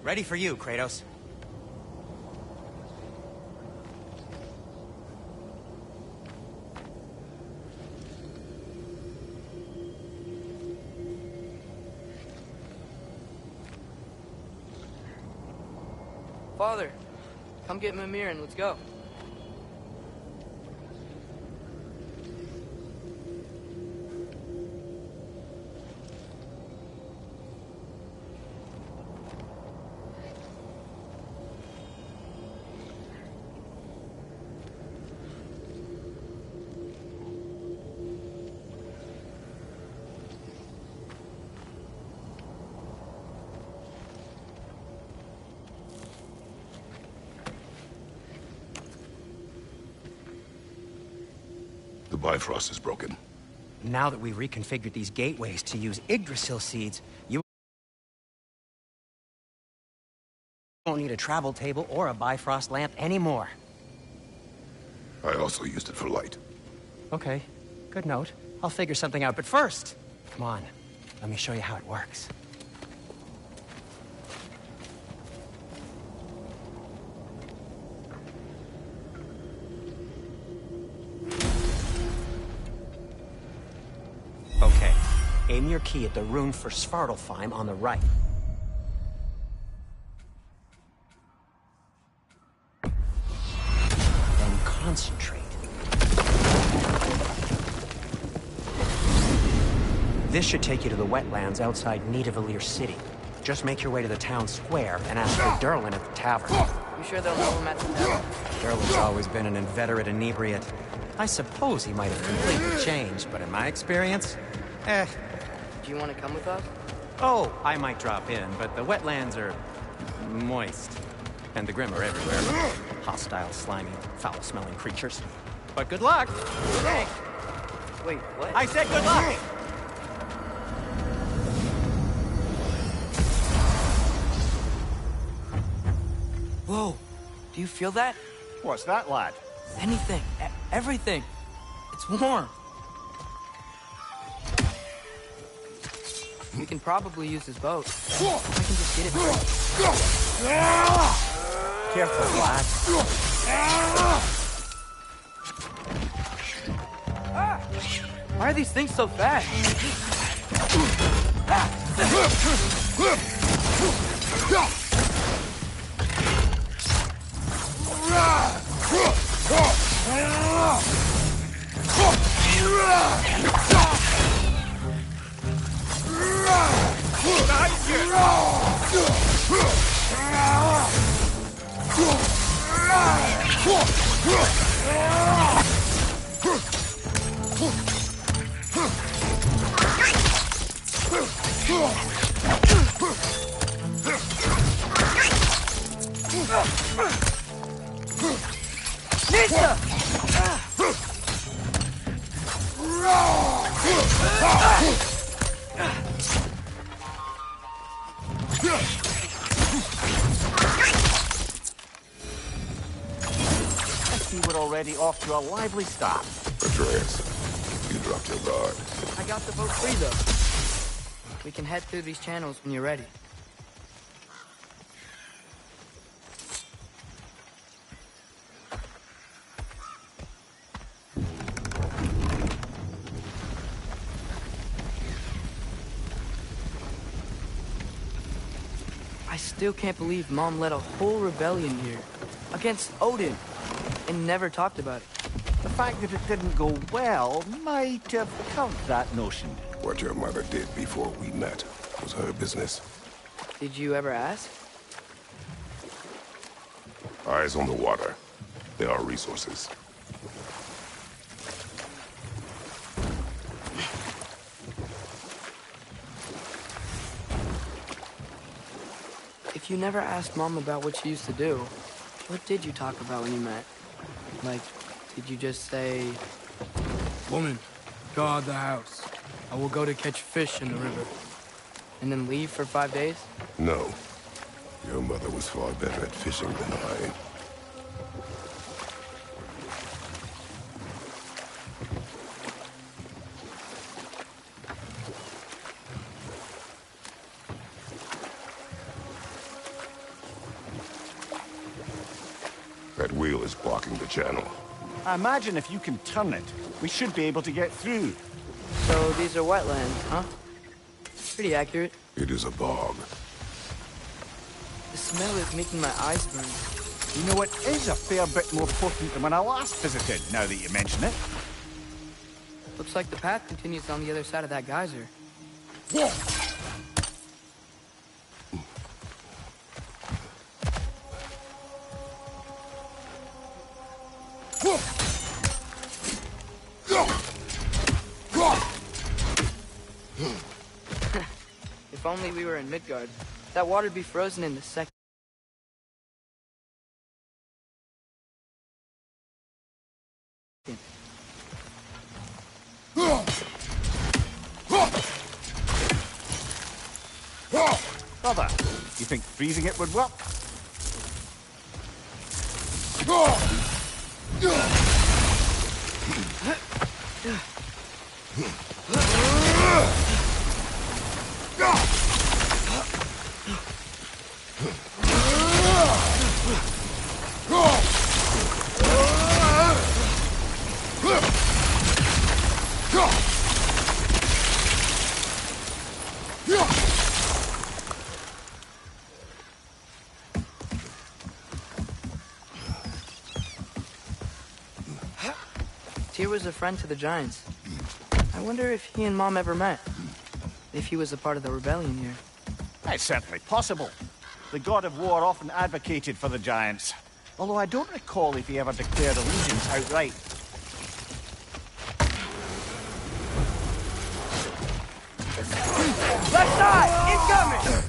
Ready for you, Kratos. Father, come get Mimir and let's go. The Bifrost is broken. Now that we've reconfigured these gateways to use Yggdrasil seeds, you won't need a travel table or a Bifrost lamp anymore. I also used it for light. Okay, good note. I'll figure something out, but first, come on, let me show you how it works. Okay, aim your key at the rune for Svartalfheim on the right. Then concentrate. This should take you to the wetlands outside Nidavellir City. Just make your way to the town square and ask for Durlin at the tavern. You sure they'll know him at the tavern? Durlin's always been an inveterate inebriate. I suppose he might have completely changed, but in my experience, Do you want to come with us? Oh, I might drop in, but the wetlands are moist. And the Grim are everywhere. Hostile, slimy, foul-smelling creatures. But good luck! Hey! Wait, what? I said good luck! Whoa! Do you feel that? What's that, lad? Anything. Everything. It's warm. We can probably use his boat. I can just get it. Careful, lad. Why are these things so fast? Nista! I see we're already off to a lively start. Atreus, you dropped your guard. I got the boat free, though. We can head through these channels when you're ready. I still can't believe Mom led a whole rebellion here against Odin and never talked about it. The fact that it didn't go well might have covered that notion. What your mother did before we met was her business. Did you ever ask? Eyes on the water. There are resources. If you never asked Mom about what she used to do, what did you talk about when you met? Like, did you just say, "Woman, guard the house. I will go to catch fish in the river," and then leave for 5 days? No. Your mother was far better at fishing than I. That wheel is blocking the channel. I imagine if you can turn it, we should be able to get through. So these are wetlands, huh? Pretty accurate. It is a bog. The smell is making my eyes burn. You know, it is a fair bit more potent than when I last visited, now that you mention it. Looks like the path continues on the other side of that geyser. If only we were in Midgard, that water'd be frozen in the second. Brother, you think freezing it would work? Tyr was a friend to the Giants. I wonder if he and Mom ever met. If he was a part of the rebellion here. It's certainly possible. The god of war often advocated for the Giants. Although I don't recall if he ever declared allegiance outright. Left side! Incoming!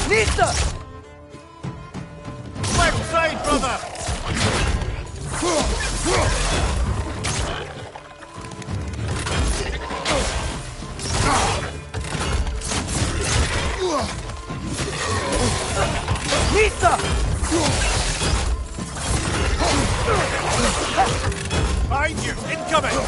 Nista! Left side, brother! Nista! Behind you! Incoming!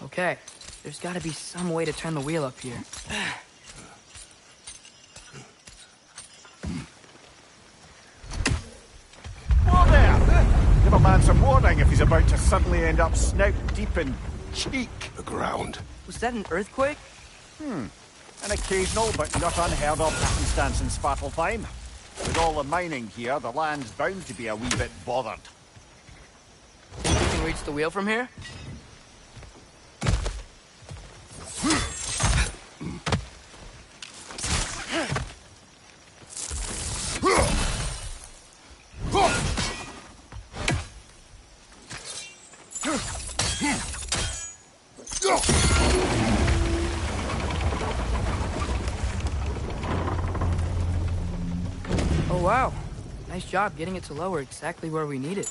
Okay, there's gotta be some way to turn the wheel up here. Whoa there! Give a man some warning if he's about to suddenly end up snout deep in cheek. The ground. Was that an earthquake? An occasional but not unheard of happenstance in Svartalfheim. With all the mining here, the land's bound to be a wee bit bothered. Think we can reach the wheel from here? Oh wow, nice job getting it to lower exactly where we need it.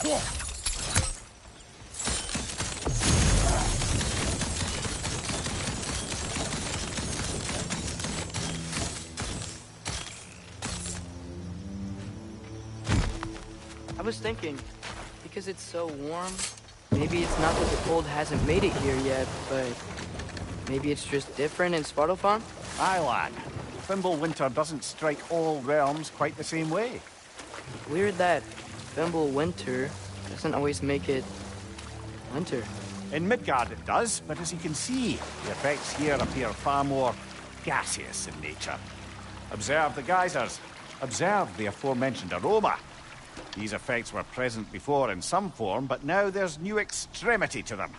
I was thinking, because it's so warm, maybe it's not that the cold hasn't made it here yet, but maybe it's just different in Svartalfheim? Aye, lad. Fimble winter doesn't strike all realms quite the same way. Weird that Fimble winter doesn't always make it winter. In Midgard it does, but as you can see, the effects here appear far more gaseous in nature. Observe the geysers. Observe the aforementioned aroma. These effects were present before in some form, but now there's new extremity to them.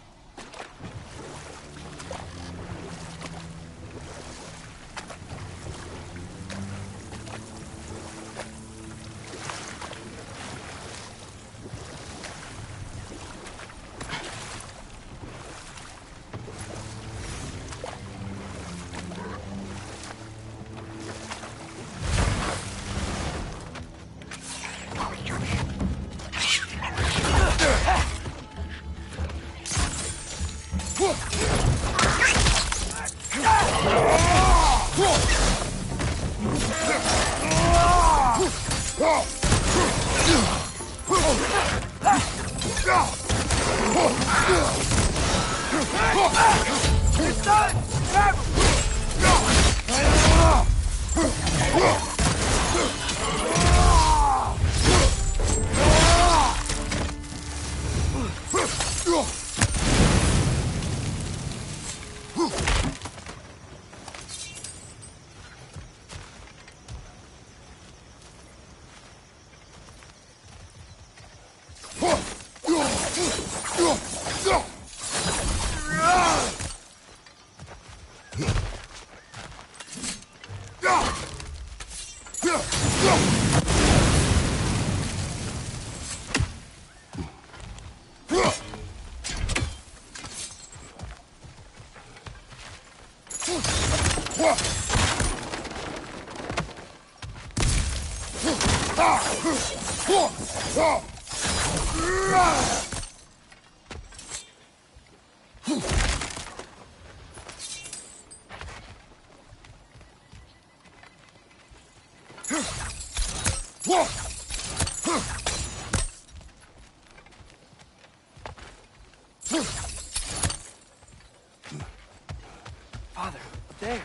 Father, up there.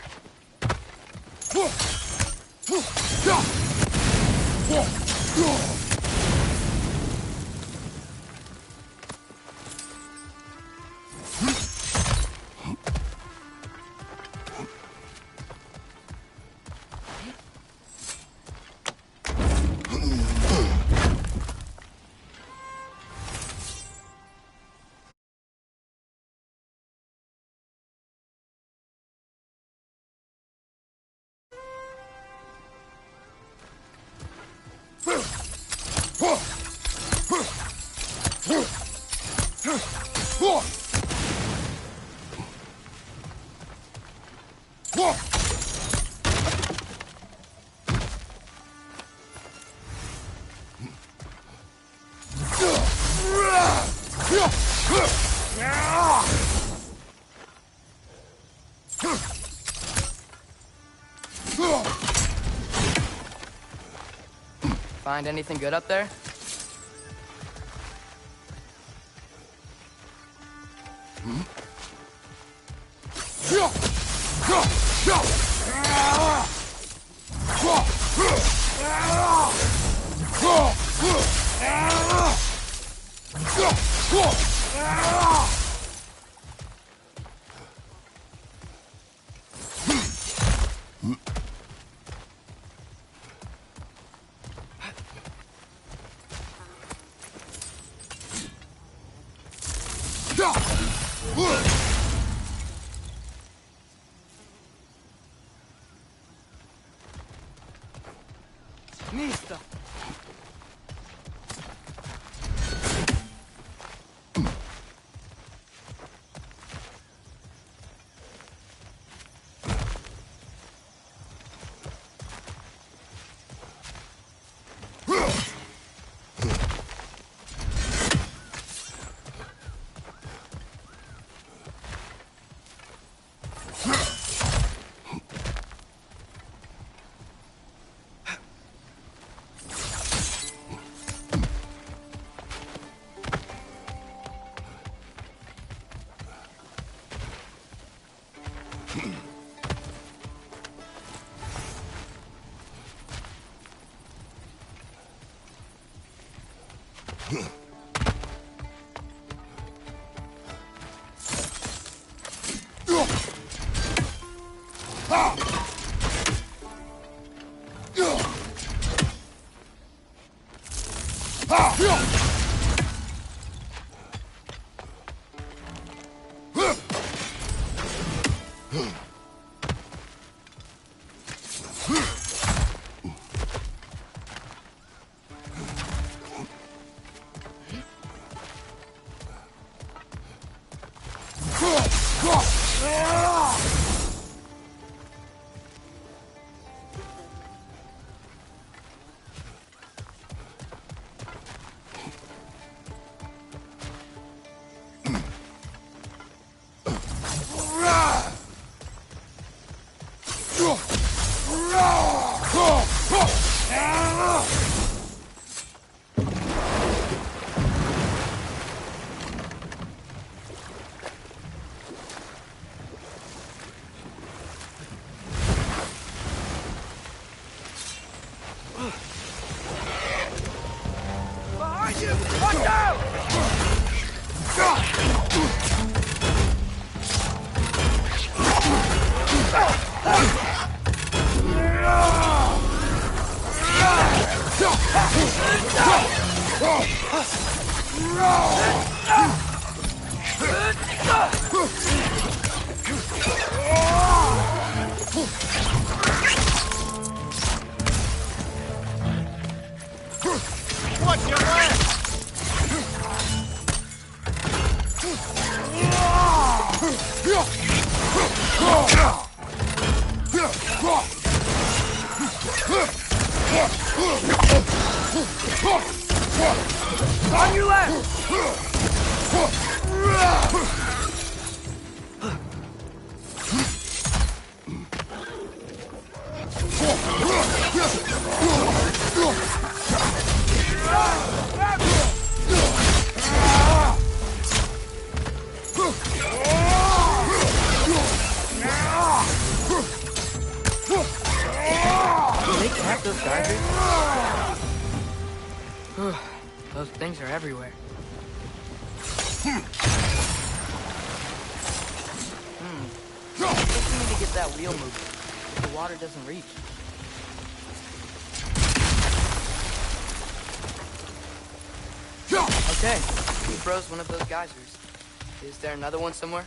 Find anything good up there? Mista! What's your plan? On your left! Those geysers? Those things are everywhere. I think we need to get that wheel moving. The water doesn't reach. Okay, we froze one of those geysers. Is there another one somewhere?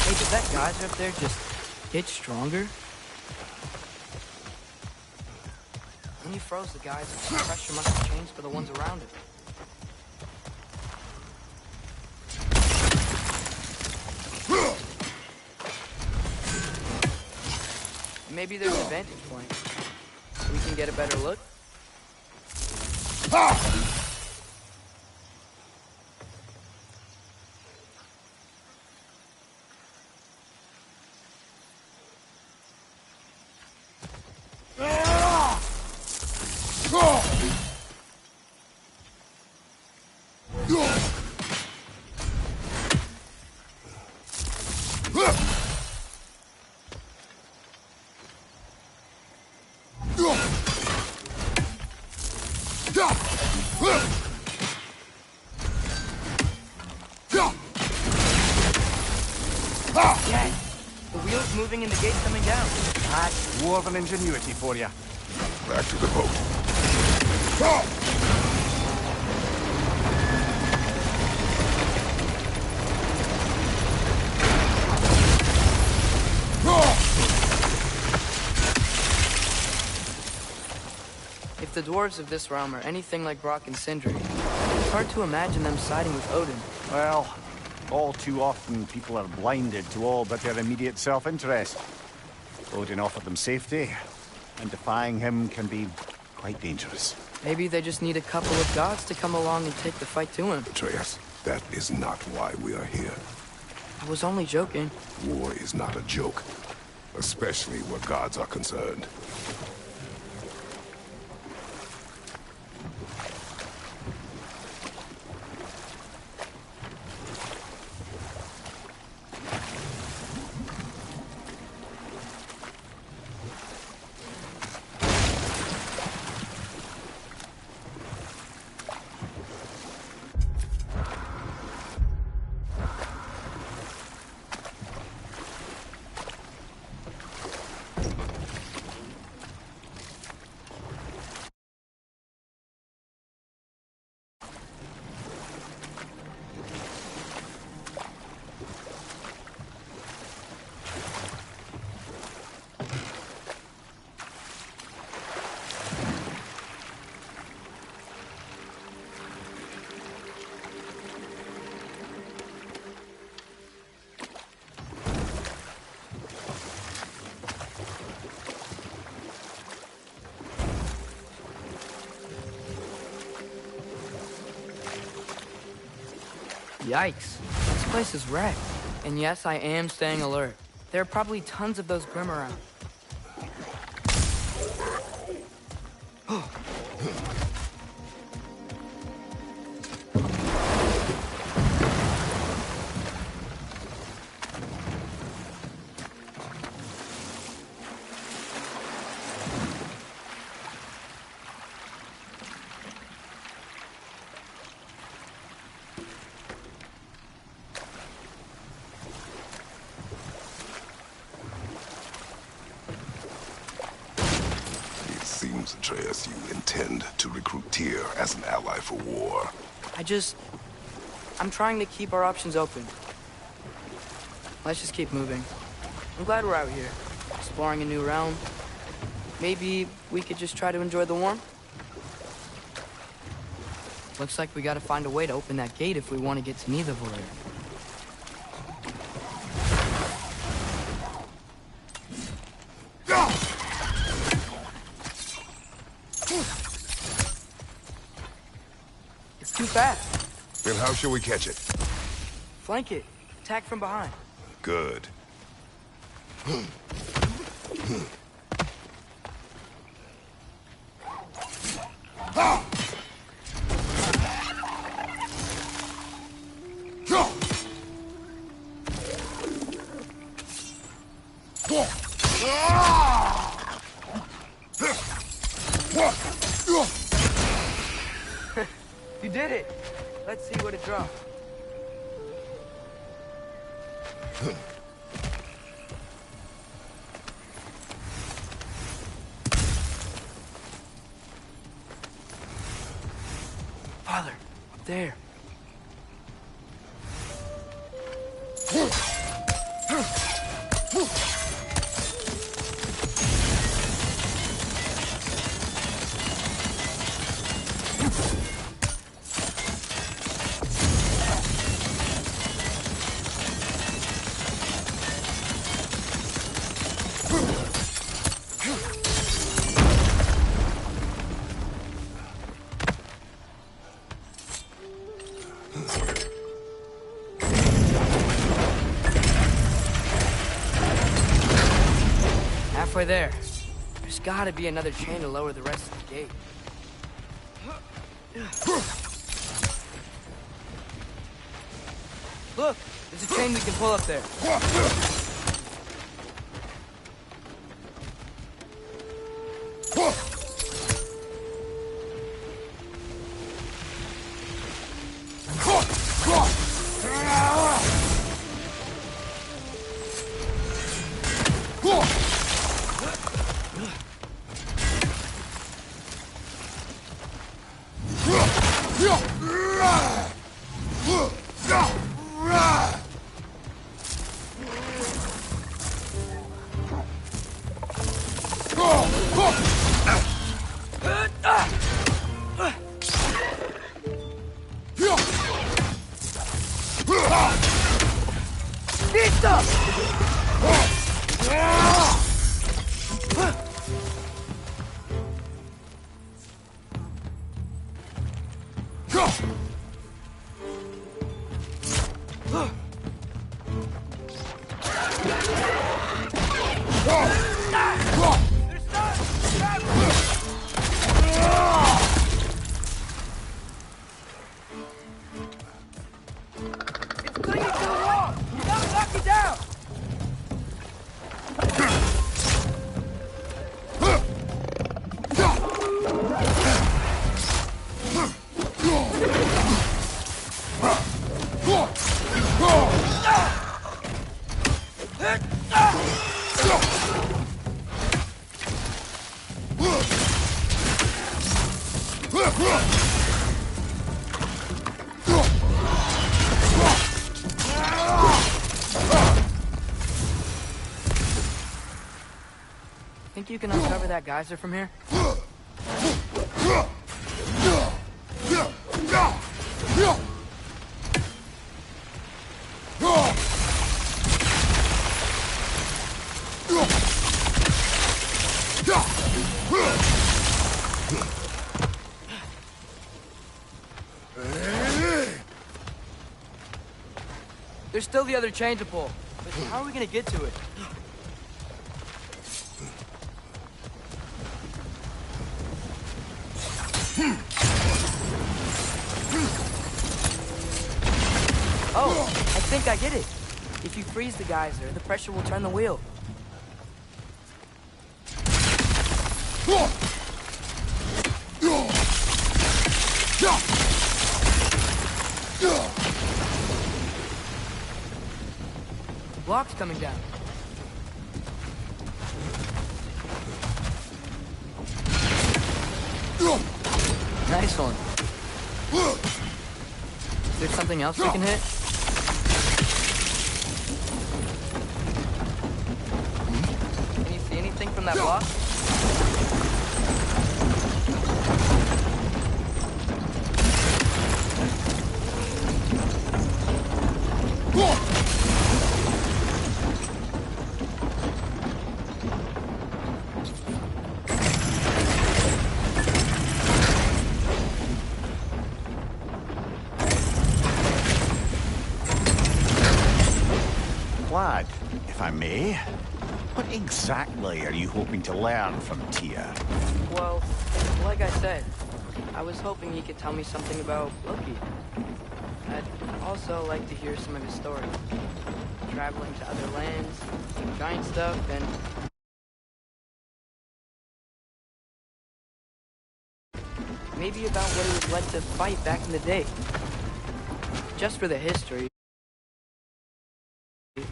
Hey, did that geyser up there just get stronger? When you froze the guys, the pressure must have changed for the ones around it. Maybe there's a vantage point. We can get a better look. Yeah, the wheels moving and the gate coming down. That's dwarven ingenuity for you. Back to the boat. If the dwarves of this realm are anything like Brock and Sindri, it's hard to imagine them siding with Odin. Well, all too often people are blinded to all but their immediate self-interest. Odin offered them safety, and defying him can be quite dangerous. Maybe they just need a couple of gods to come along and take the fight to him. Atreus, that is not why we are here. I was only joking. War is not a joke, especially where gods are concerned. Yikes. This place is wrecked. And yes, I am staying alert. There are probably tons of those Grim around. Atreus, you intend to recruit Tyr as an ally for war. I'm trying to keep our options open. Let's just keep moving. I'm glad we're out here, exploring a new realm. Maybe we could just try to enjoy the warmth? Looks like we gotta find a way to open that gate if we want to get to Nidavellir. Too fast. Then how shall we catch it? Flank it. Attack from behind. Good. You did it! Let's see what it dropped. Father, up there. gotta be another chain to lower the rest of the gate. Look, there's a chain we can pull up there. Think you can uncover that geyser from here? There's still the other chain to pull, but how are we gonna get to it? Oh, I think I get it. If you freeze the geyser, the pressure will turn the wheel. The block's coming down. Nice one. Is there something else we can hit? Can you see anything from that block? Lad, if I may, what exactly are you hoping to learn from Tyr? Well, like I said, I was hoping he could tell me something about Loki. I'd also like to hear some of his story. Traveling to other lands, giant stuff, and... maybe about what it was like to fight back in the day. Just for the history.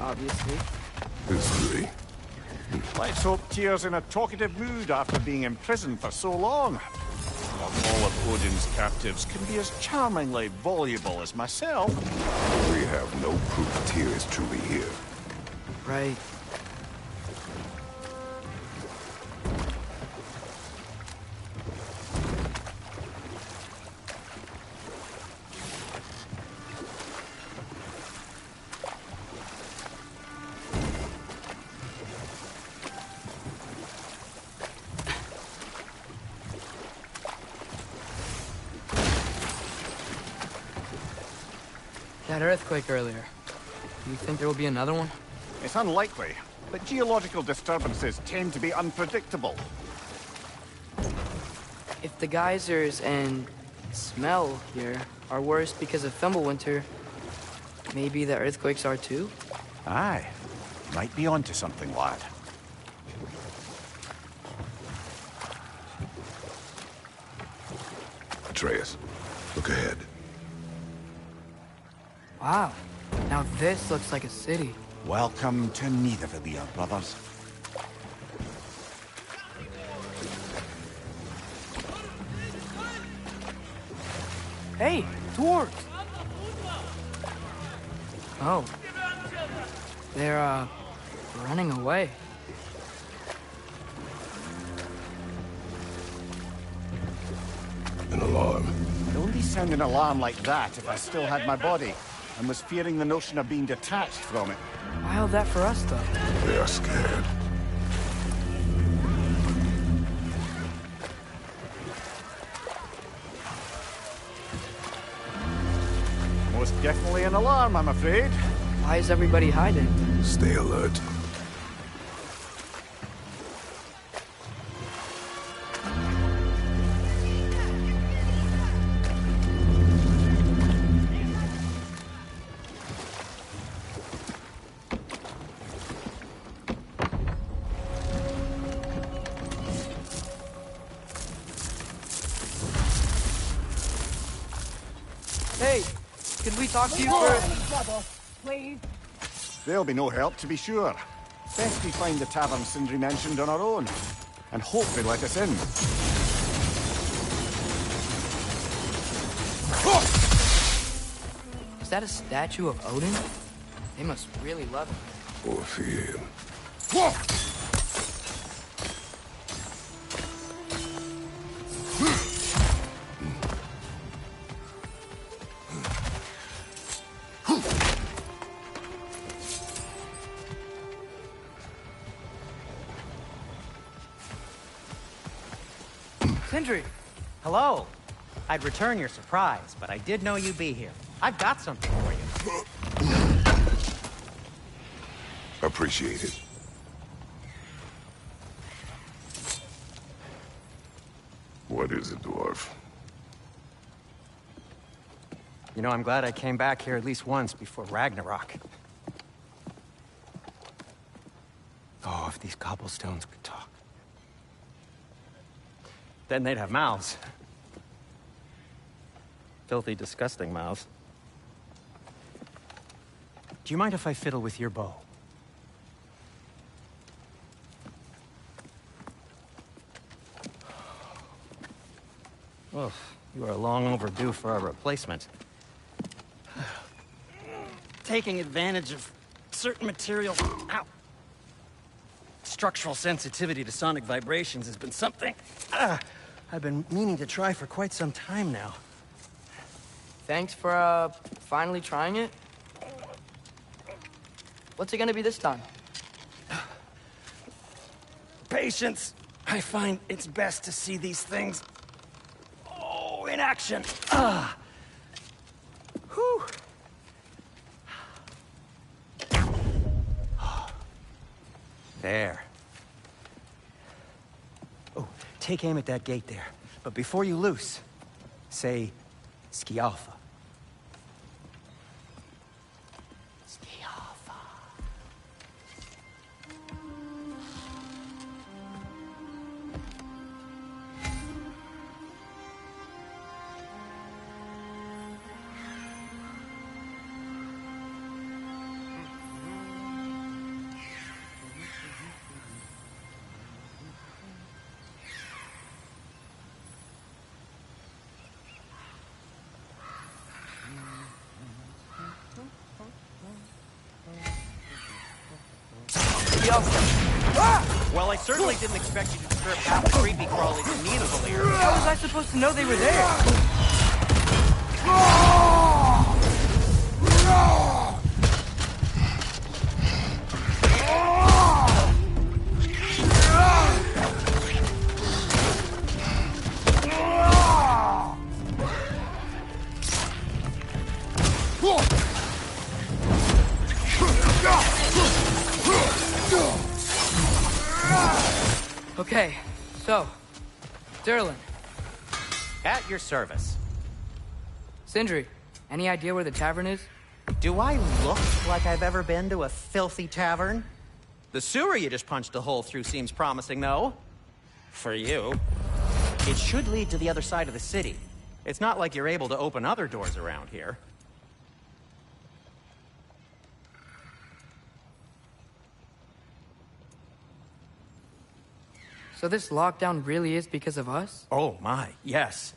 Obviously. History. Let's hope Tyr's in a talkative mood after being imprisoned for so long. Not all of Odin's captives can be as charmingly voluble as myself. We have no proof Tyr is truly here. Right. That earthquake earlier. Do you think there will be another one? It's unlikely, but geological disturbances tend to be unpredictable. If the geysers and smell here are worse because of Fimbulwinter, maybe the earthquakes are too? Aye. Might be onto something, lad. Atreus, look ahead. Wow. Now this looks like a city. Welcome to Nidavellir, brothers. Hey, dwarves! Oh. They're, running away. An alarm. It wouldn't sound an alarm like that if I still had my body, and was fearing the notion of being detached from it. Wild that for us, though. They are scared. Most definitely an alarm, I'm afraid. Why is everybody hiding? Stay alert. Hey, could we talk to you for... Please. There'll be no help, to be sure. Best we find the tavern Sindri mentioned on our own, and hope they let us in. Is that a statue of Odin? They must really love him. Or fear him. Sindri! Hello. I'd return your surprise, but I did know you'd be here. I've got something for you. Appreciate it. What is it, dwarf? You know, I'm glad I came back here at least once before Ragnarok. Oh, if these cobblestones could talk. Then they'd have mouths. Filthy, disgusting mouths. Do you mind if I fiddle with your bow? Well, you are long overdue for a replacement. Taking advantage of certain materials. Ow! Structural sensitivity to sonic vibrations has been something I've been meaning to try for quite some time now. Thanks for, finally trying it. What's it gonna be this time? Patience. I find it's best to see these things, in action. Whew. There. Oh, take aim at that gate there. But before you loose, say, Skialfa. Skialfa. Well, I certainly didn't expect you to disturb half the creepy crawlies in Nidavellir. How was I supposed to know they were there? Okay, so, Durlin, At your service. Sindri, any idea where the tavern is? Do I look like I've ever been to a filthy tavern? The sewer you just punched a hole through seems promising, though. For you. It should lead to the other side of the city. It's not like you're able to open other doors around here. So this lockdown really is because of us? Oh my, yes.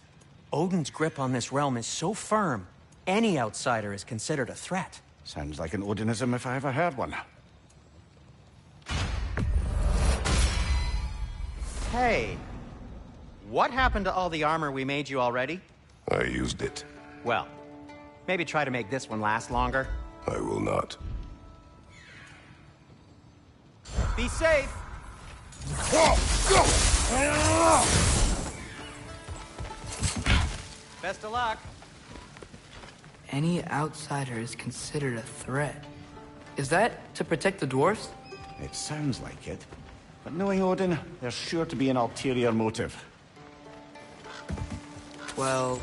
Odin's grip on this realm is so firm, any outsider is considered a threat. Sounds like an Odinism if I ever heard one. Hey, what happened to all the armor we made you already? I used it. Well, maybe try to make this one last longer. I will not. Be safe! Best of luck. Any outsider is considered a threat. Is that to protect the dwarfs? It sounds like it. But knowing Odin, there's sure to be an ulterior motive. Well,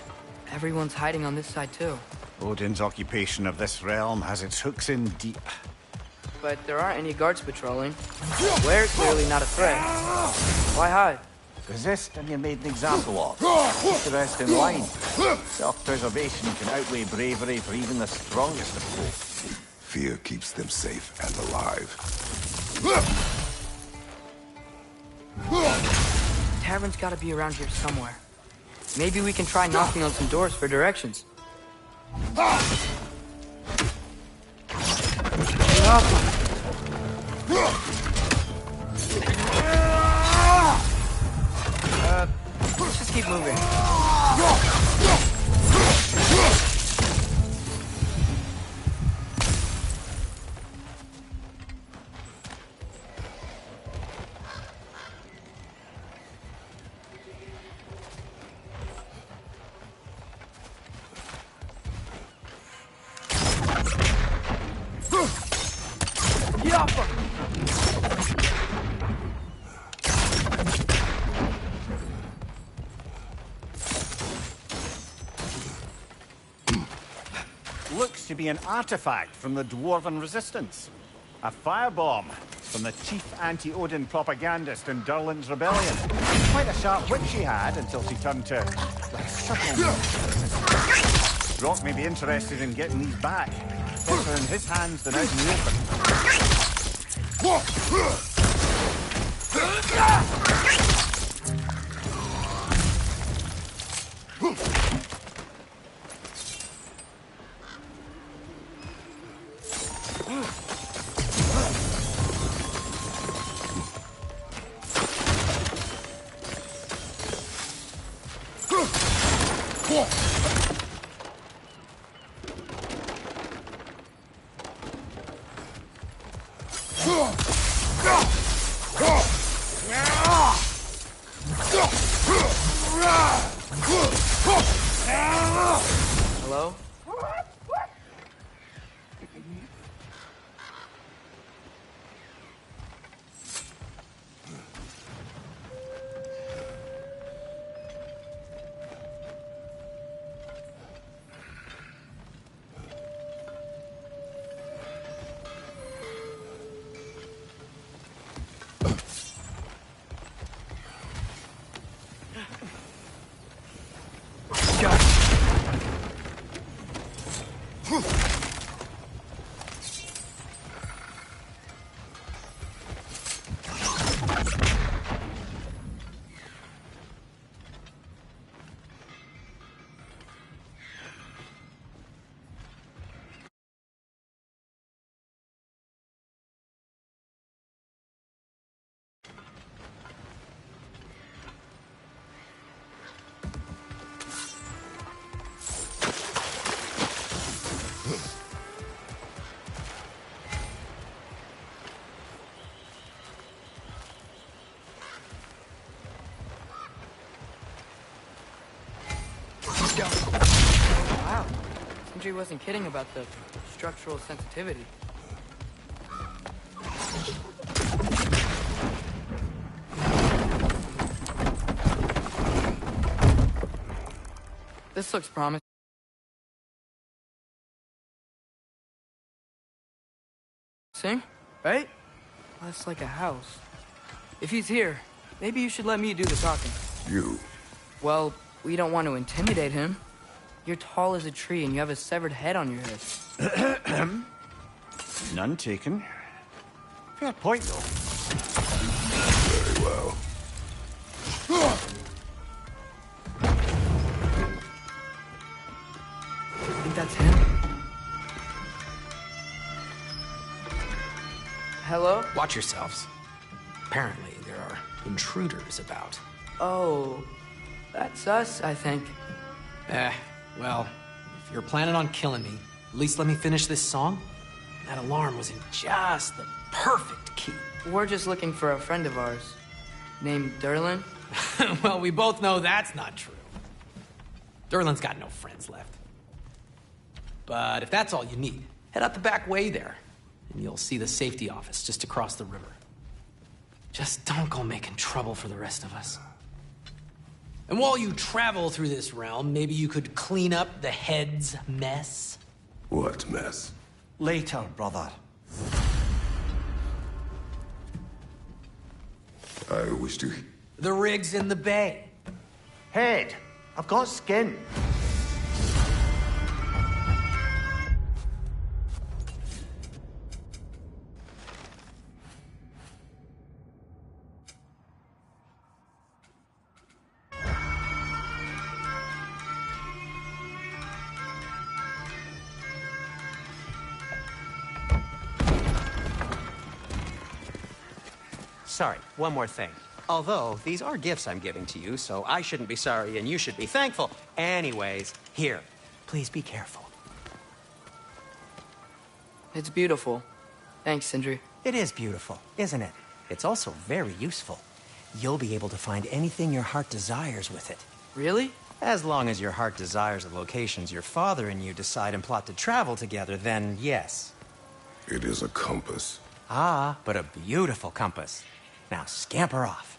everyone's hiding on this side too. Odin's occupation of this realm has its hooks in deep. But there aren't any guards patrolling. We're clearly not a threat. Why hide? Resist and you're made an example of. Keep the rest in line. Self-preservation can outweigh bravery for even the strongest of folk. Fear keeps them safe and alive. Tavern's gotta be around here somewhere. Maybe we can try knocking on some doors for directions. Let's just keep moving. Looks to be an artifact from the Dwarven Resistance. A firebomb from the chief anti-Odin propagandist in Durlin's rebellion. Quite a sharp wit she had until she turned to... Rock may be interested in getting these back. Better in his hands than out in the Hello? Wow. Sindri wasn't kidding about the structural sensitivity. This looks promising. Right? That's like a house. If he's here, maybe you should let me do the talking. You? Well, we don't want to intimidate him. You're tall as a tree and you have a severed head on your head. None taken. Fair point, though. Very well. I think that's him. Hello? Watch yourselves. Apparently, there are intruders about. Oh, that's us, I think. Well, if you're planning on killing me, at least let me finish this song. That alarm was in just the perfect key. We're just looking for a friend of ours named Derlin. Well, we both know that's not true. Derlin's got no friends left. But if that's all you need, head out the back way there, and you'll see the safety office just across the river. Just don't go making trouble for the rest of us. And while you travel through this realm, maybe you could clean up the head's mess? What mess? Later, brother. I wish to... The rig's in the bay. Head, I've got skin. Sorry, one more thing. Although, these are gifts I'm giving to you, so I shouldn't be sorry and you should be thankful. Anyways, here, please be careful. It's beautiful. Thanks, Sindri. It is beautiful, isn't it? It's also very useful. You'll be able to find anything your heart desires with it. Really? As long as your heart desires the locations your father and you decide and plot to travel together, then yes. It is a compass. Ah, but a beautiful compass. Now scamper off.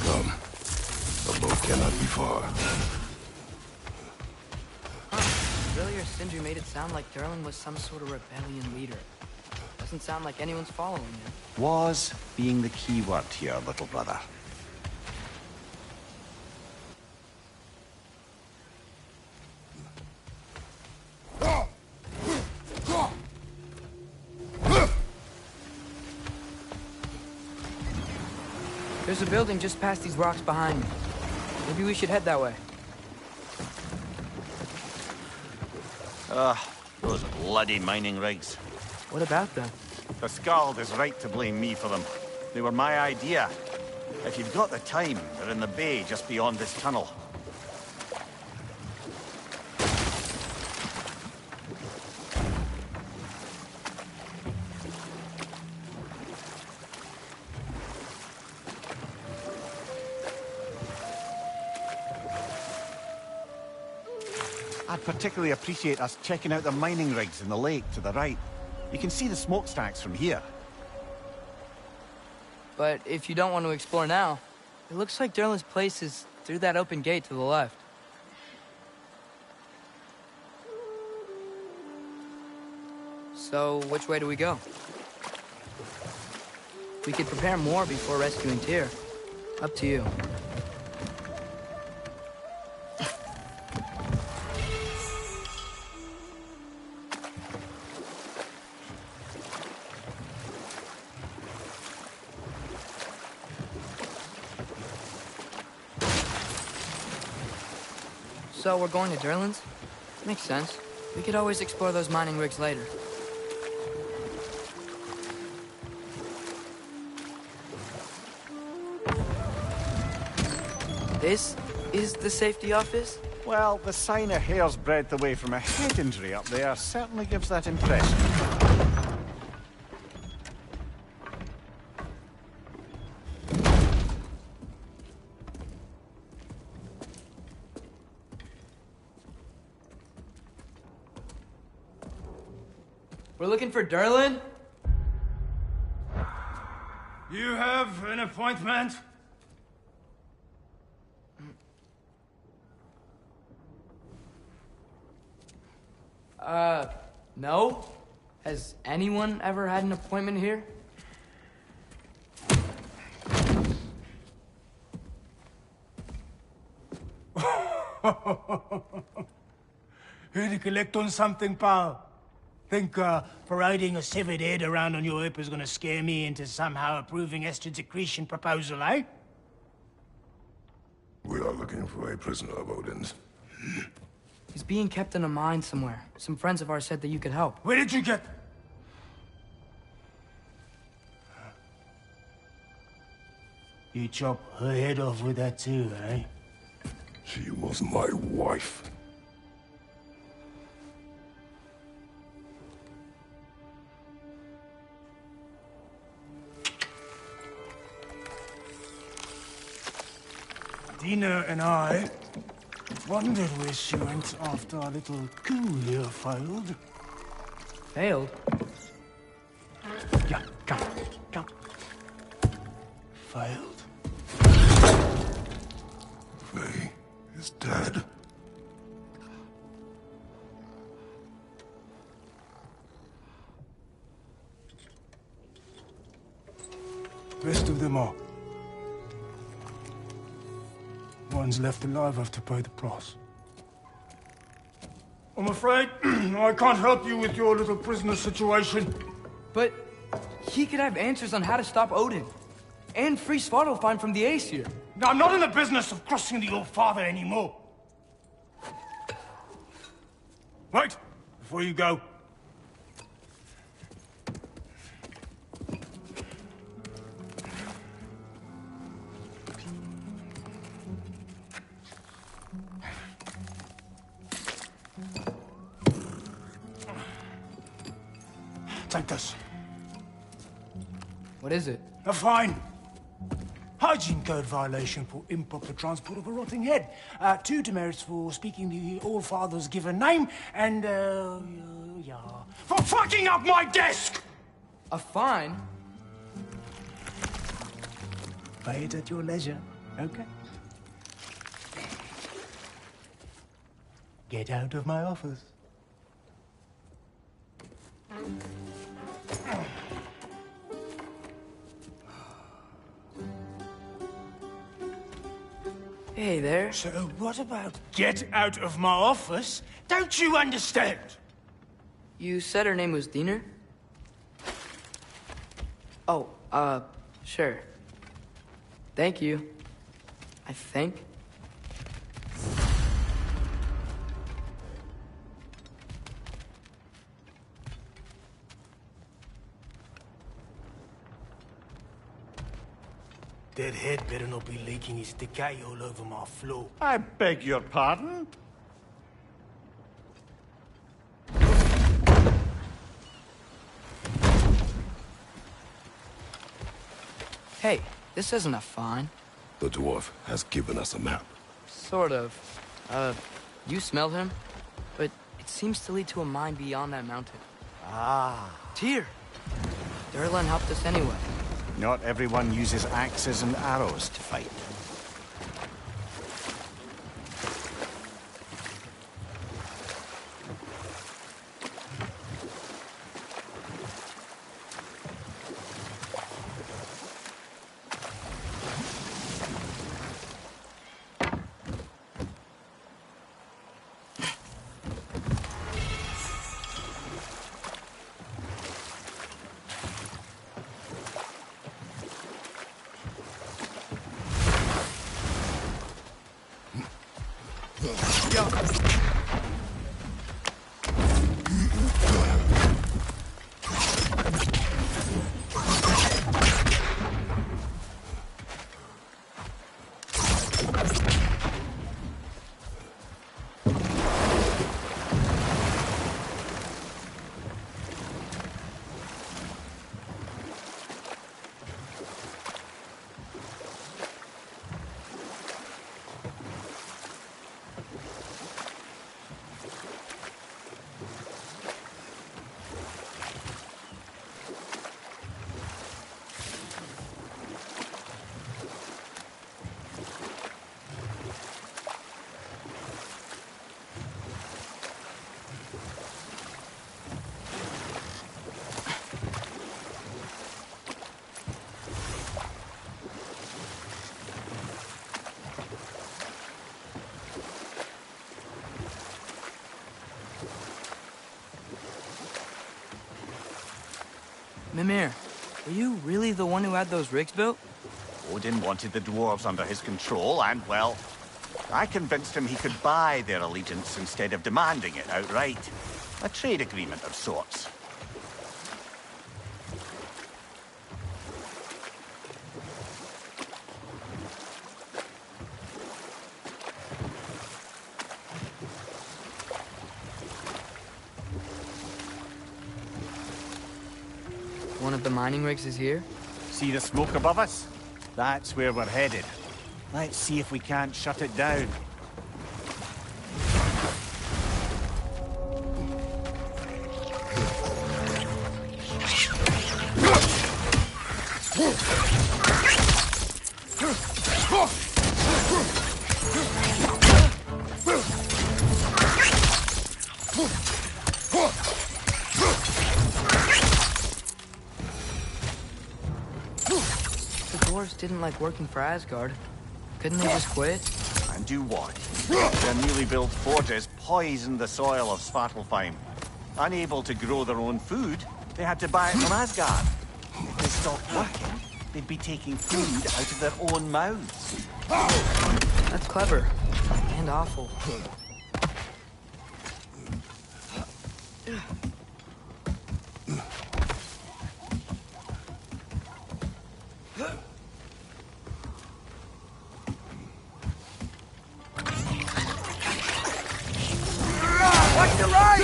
Come. The boat cannot be far. Earlier, Sindri made it sound like Derlin was some sort of rebellion leader. Doesn't sound like anyone's following him. Was being the key word here, little brother. There's a building just past these rocks behind me. Maybe we should head that way. Those bloody mining rigs. What about them? The Skald is right to blame me for them. They were my idea. If you've got the time, they're in the bay just beyond this tunnel. I'd particularly appreciate us checking out the mining rigs in the lake to the right. You can see the smokestacks from here. But if you don't want to explore now, it looks like Derlin's place is through that open gate to the left. So, which way do we go? We could prepare more before rescuing Tyr. Up to you. So we're going to Durlin's? Makes sense. We could always explore those mining rigs later. This is the safety office? Well, the sign a hair's breadth away from a head injury up there certainly gives that impression. We're looking for Durlin? You have an appointment? No? Has anyone ever had an appointment here? Here to collect on something, pal? Think, parading a severed head around on your hip is gonna scare me into somehow approving Estrid's accretion proposal, eh? We are looking for a prisoner of Odin's. He's being kept in a mine somewhere. Some friends of ours said that you could help. Where did you get... You chop her head off with that too, eh? She was my wife. Dina and I wondered where she went after our little coup here failed. Failed? Yeah, come. Failed. Faye is dead. Rest of them are. Ones left alive have to pay the price. I'm afraid I can't help you with your little prisoner situation. But he could have answers on how to stop Odin. And free Svartalfheim from the Aesir. Now, I'm not in the business of crossing the Old Father anymore. Wait, before you go. Take this. What is it? A fine. Hygiene code violation for improper transport of a rotting head. 2 demerits for speaking the All-Father's given name, and, yeah. For fucking up my desk! A fine? Pay it at your leisure, okay? Get out of my office. Hey there. So what about get out of my office? Don't you understand? You said her name was Diener? Oh, sure. Thank you. I think. That head better not be leaking his decay all over my floor. I beg your pardon? Hey, this isn't a fine. The dwarf has given us a map. Sort of. You smelled him? But it seems to lead to a mine beyond that mountain. Ah. Tyr! Durlin helped us anyway. Not everyone uses axes and arrows to fight. Mimir, were you really the one who had those rigs built? Odin wanted the dwarves under his control, and, well, I convinced him he could buy their allegiance instead of demanding it outright. A trade agreement of sorts. One of the mining rigs is here? See the smoke above us? That's where we're headed. Let's see if we can't shut it down. The dwarves didn't like working for Asgard. Couldn't they just quit? And do what? Their newly built forges poisoned the soil of Svartalfheim. Unable to grow their own food, they had to buy it from Asgard. If they stopped working, they'd be taking food out of their own mouths. That's clever. And awful. Watch the right!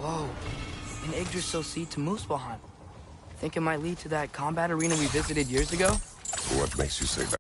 Whoa. An Yggdrasil seed to Muspelheim. Think it might lead to that combat arena we visited years ago? What makes you say that?